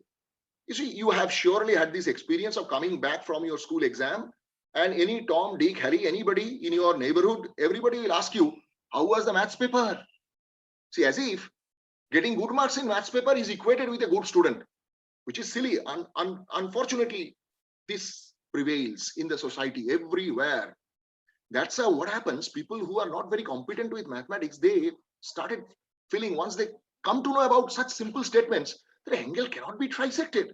you see, you have surely had this experience of coming back from your school exam, and any Tom, Dick, Harry, anybody in your neighborhood, everybody will ask you, how was the maths paper? See, as if getting good marks in maths paper is equated with a good student, which is silly. Unfortunately, this prevails in the society everywhere. That's how what happens. People who are not very competent with mathematics, they started feeling, once they come to know about such simple statements, that angle cannot be trisected.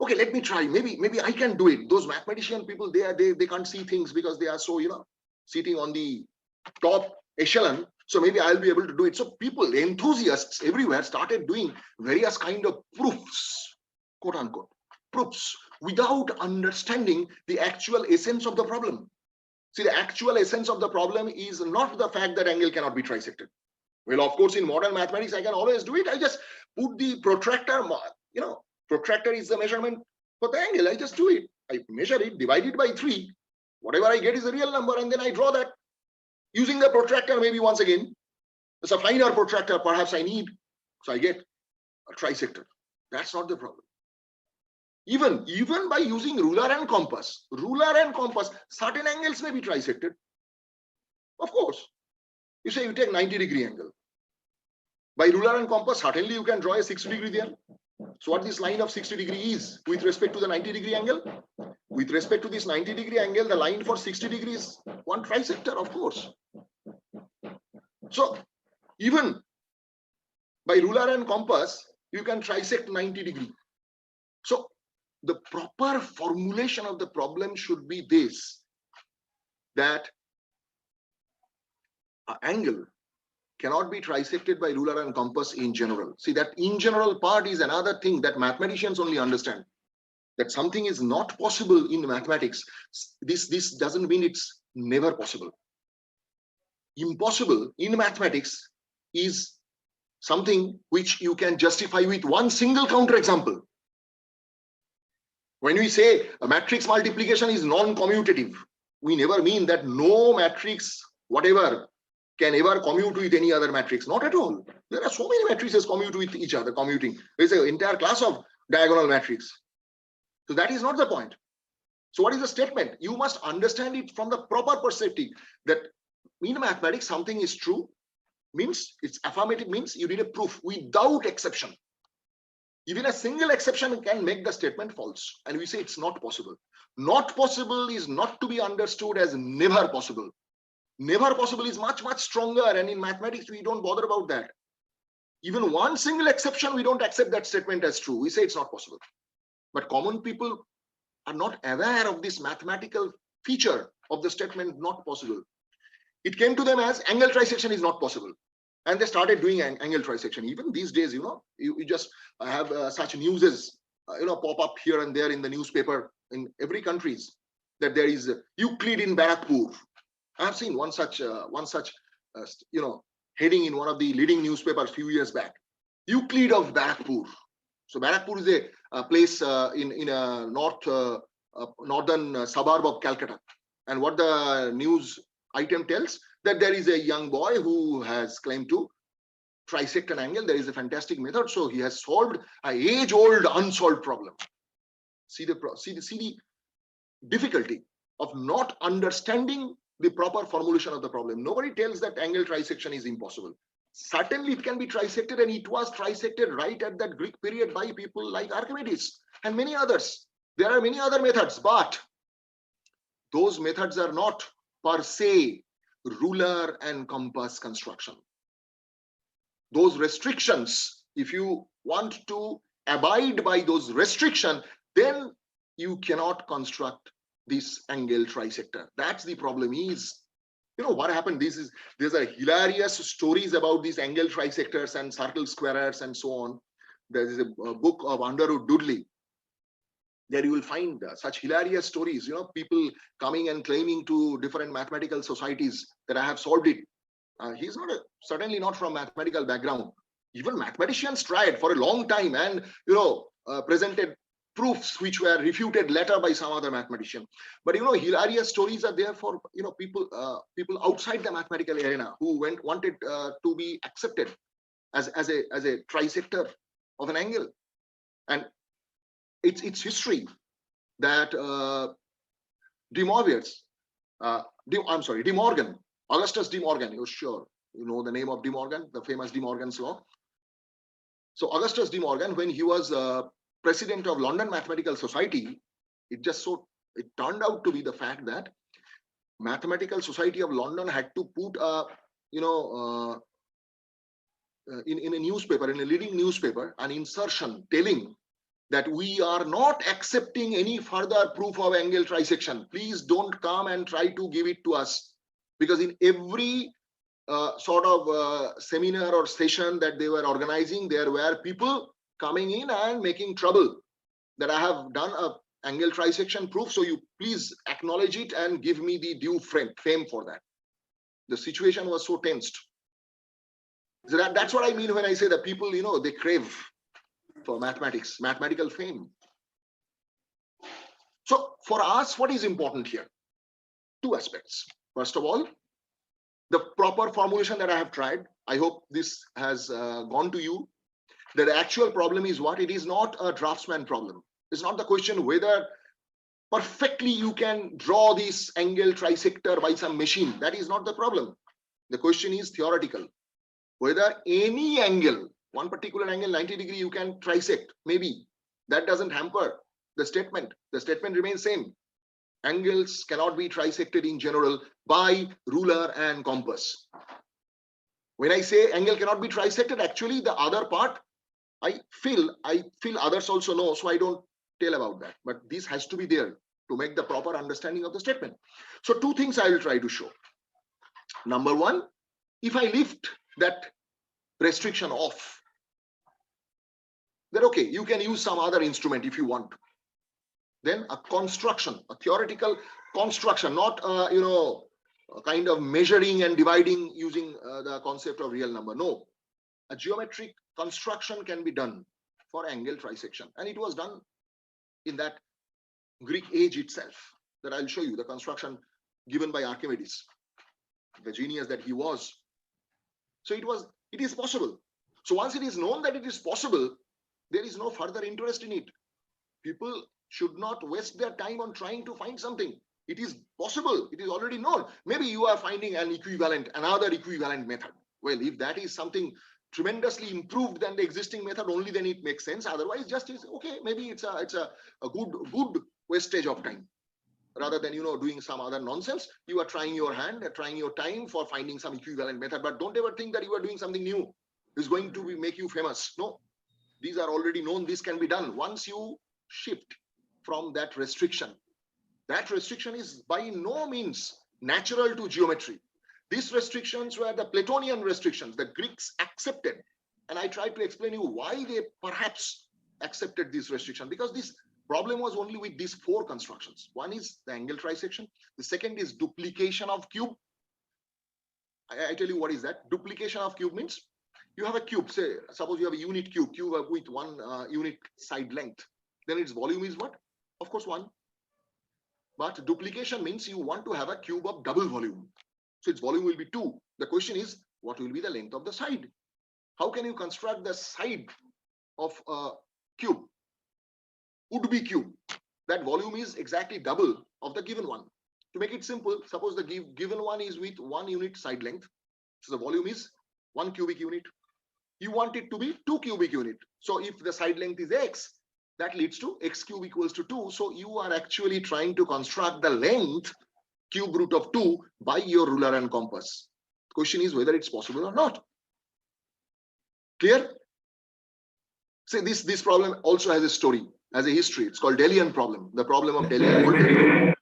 Okay, let me try. Maybe I can do it. Those mathematician people, they can't see things because they are so sitting on the top echelon. So maybe I'll be able to do it. So people, enthusiasts everywhere, started doing various kind of proofs, quote unquote, proofs, without understanding the actual essence of the problem. See, the actual essence of the problem is not the fact that angle cannot be trisected. Well, of course, in modern mathematics, I can always do it. I just put the protractor, protractor is the measurement for the angle. I just do it. I measure it, divide it by 3. Whatever I get is a real number, and then I draw that. Using the protractor, maybe once again, it's a finer protractor, perhaps I need, so I get a trisector. That's not the problem. Even by using ruler and compass, certain angles may be trisected. Of course, you say you take 90-degree angle. By ruler and compass, certainly you can draw a 60-degree there. So what this line of 60 degree is with respect to the 90-degree angle? With respect to this 90-degree angle, the line for 60 degrees, one trisector, of course. So even by ruler and compass, you can trisect 90 degree. So the proper formulation of the problem should be this, that an angle cannot be trisected by ruler and compass in general. See, that in general part is another thing that mathematicians only understand. That something is not possible in mathematics. This doesn't mean it's never possible. Impossible in mathematics is something which you can justify with one single counterexample. When we say a matrix multiplication is non-commutative, we never mean that no matrix, whatever, can ever commute with any other matrix. Not at all. There are so many matrices commute with each other, commuting. There's an entire class of diagonal matrix. So that is not the point. So what is the statement? You must understand it from the proper perspective, that in mathematics something is true, means it's affirmative, means you need a proof without exception. Even a single exception can make the statement false, and we say it's not possible. Not possible is not to be understood as never possible. Never possible is much stronger, and in mathematics we don't bother about that. Even one single exception, we don't accept that statement as true. We say it's not possible. But common people are not aware of this mathematical feature of the statement not possible. It came to them as angle trisection is not possible, and they started doing angle trisection. Even these days, you just have such newses pop up here and there in the newspaper in every countries, that there is Euclid in Barakpur. I have seen one such heading in one of the leading newspapers a few years back. Euclid of Barakpur. So Barakpur is a place in a northern suburb of Calcutta. And what the news item tells, that there is a young boy who has claimed to trisect an angle. There is a fantastic method. So he has solved an age-old unsolved problem. See the difficulty of not understanding the proper formulation of the problem. Nobody tells that angle trisection is impossible. Certainly it can be trisected, and it was trisected right at that Greek period by people like Archimedes and many others. There are many other methods, but those methods are not per se ruler and compass construction. Those restrictions, if you want to abide by those restrictions, then you cannot construct this angle trisector. That's the problem. Is, you know what happened? There's a hilarious stories about these angle trisectors and circle squarers and so on. There is a book of Underwood Dudley. There you will find such hilarious stories, people coming and claiming to different mathematical societies that I have solved it. He's certainly not from mathematical background. Even mathematicians tried for a long time and presented proofs which were refuted later by some other mathematician. But hilarious stories are there for people outside the mathematical arena who wanted to be accepted as a trisector of an angle. And it's history that De Morgan, Augustus De Morgan, you're sure you know the name of De Morgan, the famous De Morgan's law. So Augustus De Morgan, when he was president of London Mathematical Society, it turned out to be the fact that Mathematical Society of London had to put in a newspaper, in a leading newspaper, an insertion telling that we are not accepting any further proof of angle trisection. Please don't come and try to give it to us. Because in every seminar or session that they were organizing, there were people coming in and making trouble that I have done a angle trisection proof. So you please acknowledge it and give me the due fame for that. The situation was so tensed. So that's what I mean when I say that people, they crave for mathematics, mathematical fame. So for us, what is important here? Two aspects. First of all, the proper formulation that I have tried. I hope this has gone to you. That the actual problem is what? It is not a draftsman problem. It's not the question whether perfectly you can draw this angle trisector by some machine. That is not the problem. The question is theoretical. Whether any angle, one particular angle, 90 degree, you can trisect, maybe. That doesn't hamper the statement. The statement remains same. Angles cannot be trisected in general by ruler and compass. When I say angle cannot be trisected, actually the other part, I feel others also know, so I don't tell about that. But this has to be there to make the proper understanding of the statement. So two things I will try to show. Number one, if I lift that restriction off, then okay, you can use some other instrument if you want. Then a construction, a theoretical construction, not a kind of measuring and dividing using the concept of real number. No, a geometric construction can be done for angle trisection, and it was done in that Greek age itself. That I'll show you the construction given by Archimedes, the genius that he was. So it is possible. So once it is known that it is possible, there is no further interest in it. People should not waste their time on trying to find something. It is possible. It is already known. Maybe you are finding another equivalent method. Well, if that is something tremendously improved than the existing method, only then it makes sense. Otherwise, just is okay. Maybe it's a good wastage of time. Rather than doing some other nonsense, you are trying your hand, trying your time for finding some equivalent method. But don't ever think that you are doing something new. It's going to make you famous. No, these are already known. This can be done once you shift from that restriction. That restriction is by no means natural to geometry. These restrictions were the Platonian restrictions the Greeks accepted. And I tried to explain you why they perhaps accepted this restriction. Because this Problem was only with these 4 constructions. One is the angle trisection. The second is duplication of cube. I tell you what is that. Duplication of cube means you have a cube. Say, suppose you have a unit cube with 1 unit side length. Then its volume is what? Of course, 1. But duplication means you want to have a cube of double volume. So its volume will be 2. The question is, what will be the length of the side? How can you construct the side of a cube? Would be cube. That volume is exactly double of the given one. To make it simple, suppose the given one is with 1 unit side length. So the volume is 1 cubic unit. You want it to be 2 cubic unit. So if the side length is x, that leads to x cube equals to 2. So you are actually trying to construct the length cube root of 2 by your ruler and compass. The question is whether it's possible or not. Clear? Say this problem also has a story, has a history. It's called Delian problem. The problem of Delian.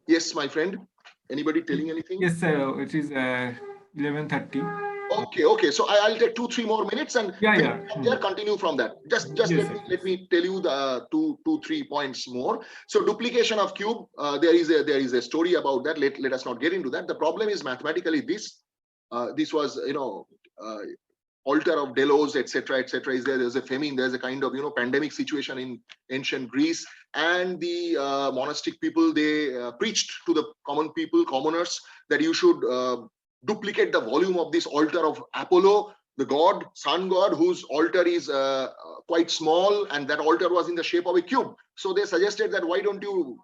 Yes, my friend. Anybody telling anything? Yes, sir. It is 11:30. Okay. So I'll take 2-3 more minutes and continue from that. Just Yes, let me tell you the 2-3 points more. So duplication of cube. There is a story about that. Let us not get into that. The problem is mathematically this. This was altar of Delos, etc. Is there? There's a famine. There's a kind of pandemic situation in ancient Greece, and the monastic people, they preached to the common people, commoners, that you should duplicate the volume of this altar of Apollo, the god, sun god, whose altar is quite small, and that altar was in the shape of a cube. So they suggested that why don't you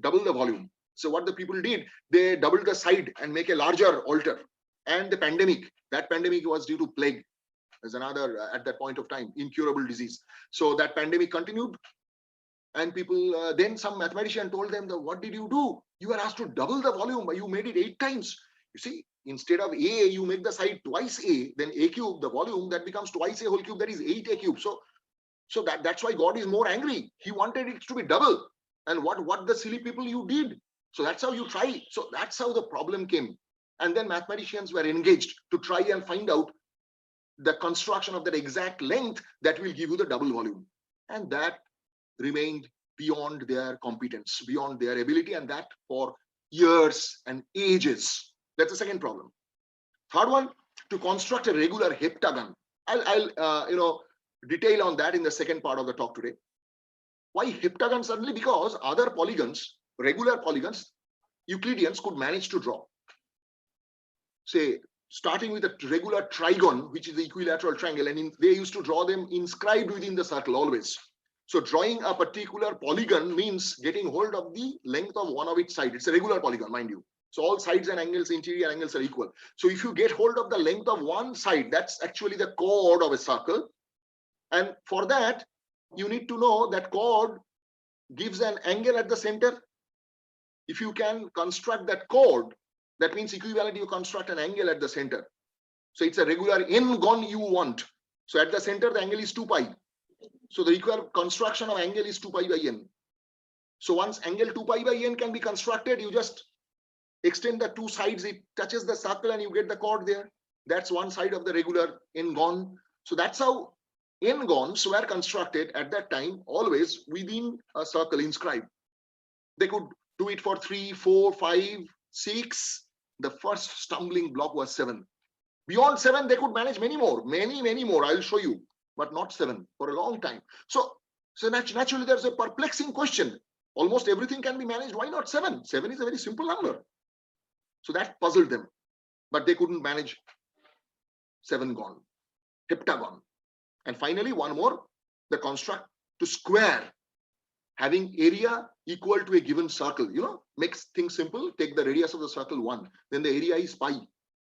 double the volume? So what the people did, they doubled the side and make a larger altar. And the pandemic, that pandemic was due to plague. There's another, at that point of time, incurable disease. So that pandemic continued. And people, then some mathematician told them, that, what did you do? You were asked to double the volume, but you made it 8 times. You see, instead of a, you make the side twice a, then a cube, the volume, that becomes twice a whole cube, that is 8a cube. So that's why God is more angry. He wanted it to be double. And what the silly people you did. So that's how you try. So that's how the problem came. And then mathematicians were engaged to try and find out the construction of that exact length that will give you the double volume. And that remained beyond their competence, beyond their ability, and that for years and ages. That's the second problem. Third one, to construct a regular heptagon. I'll detail on that in the second part of the talk today. Why heptagon suddenly? Because other polygons, regular polygons, Euclideans could manage to draw. Say, starting with a regular trigon, which is the equilateral triangle, and they used to draw them inscribed within the circle always. So drawing a particular polygon means getting hold of the length of one of its sides. It's a regular polygon, mind you. So all sides and angles, interior angles are equal. So if you get hold of the length of one side, that's actually the chord of a circle. And for that, you need to know that chord gives an angle at the center. If you can construct that chord, that means equivalent, you construct an angle at the center. So it's a regular n-gon you want. So at the center, the angle is 2 pi. So the required construction of angle is 2 pi by n. So once angle 2 pi by n can be constructed, you just extend the 2 sides, it touches the circle and you get the chord there. That's one side of the regular n-gon. So that's how n-gons were constructed at that time, always within a circle inscribed. They could do it for 3, 4, 5, 6. The first stumbling block was 7. Beyond 7, they could manage many more. I'll show you, but not 7 for a long time. So naturally, there's a perplexing question. Almost everything can be managed. Why not 7? 7 is a very simple number. So that puzzled them, but they couldn't manage 7-gon, heptagon. And finally, one more, the construct to square, having area equal to a given circle, makes things simple. Take the radius of the circle 1, then the area is pi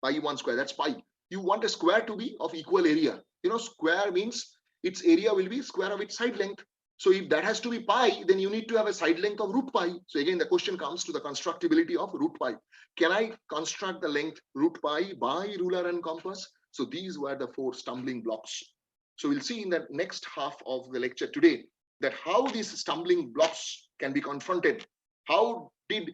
1 square, that's pi. You want a square to be of equal area. Square means its area will be square of its side length. So if that has to be pi, then you need to have a side length of root pi. So again, the question comes to the constructibility of root pi. Can I construct the length root pi by ruler and compass? So these were the 4 stumbling blocks. So we'll see in the next half of the lecture today that how these stumbling blocks can be confronted. How did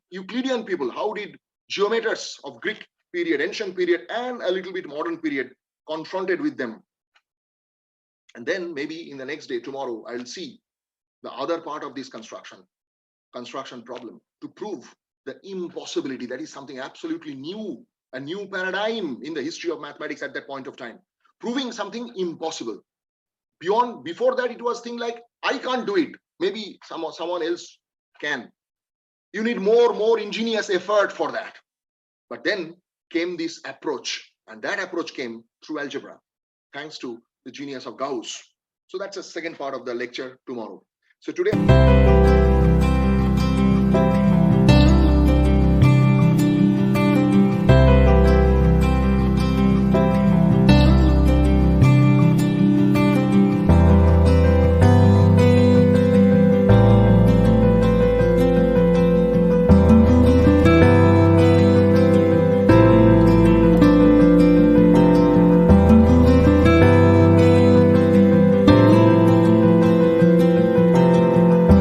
Euclidean people, how did geometers of Greek period, ancient period, and a little bit modern period confronted with them? And then maybe in the next day, tomorrow, I'll see the other part of this construction problem to prove the impossibility. That is something absolutely new, a new paradigm in the history of mathematics at that point of time, proving something impossible. Before that, it was thing like, I can't do it. Maybe someone else can. You need more ingenious effort for that. But then came this approach, and that approach came through algebra, thanks to the genius of Gauss. So that's the second part of the lecture tomorrow. So today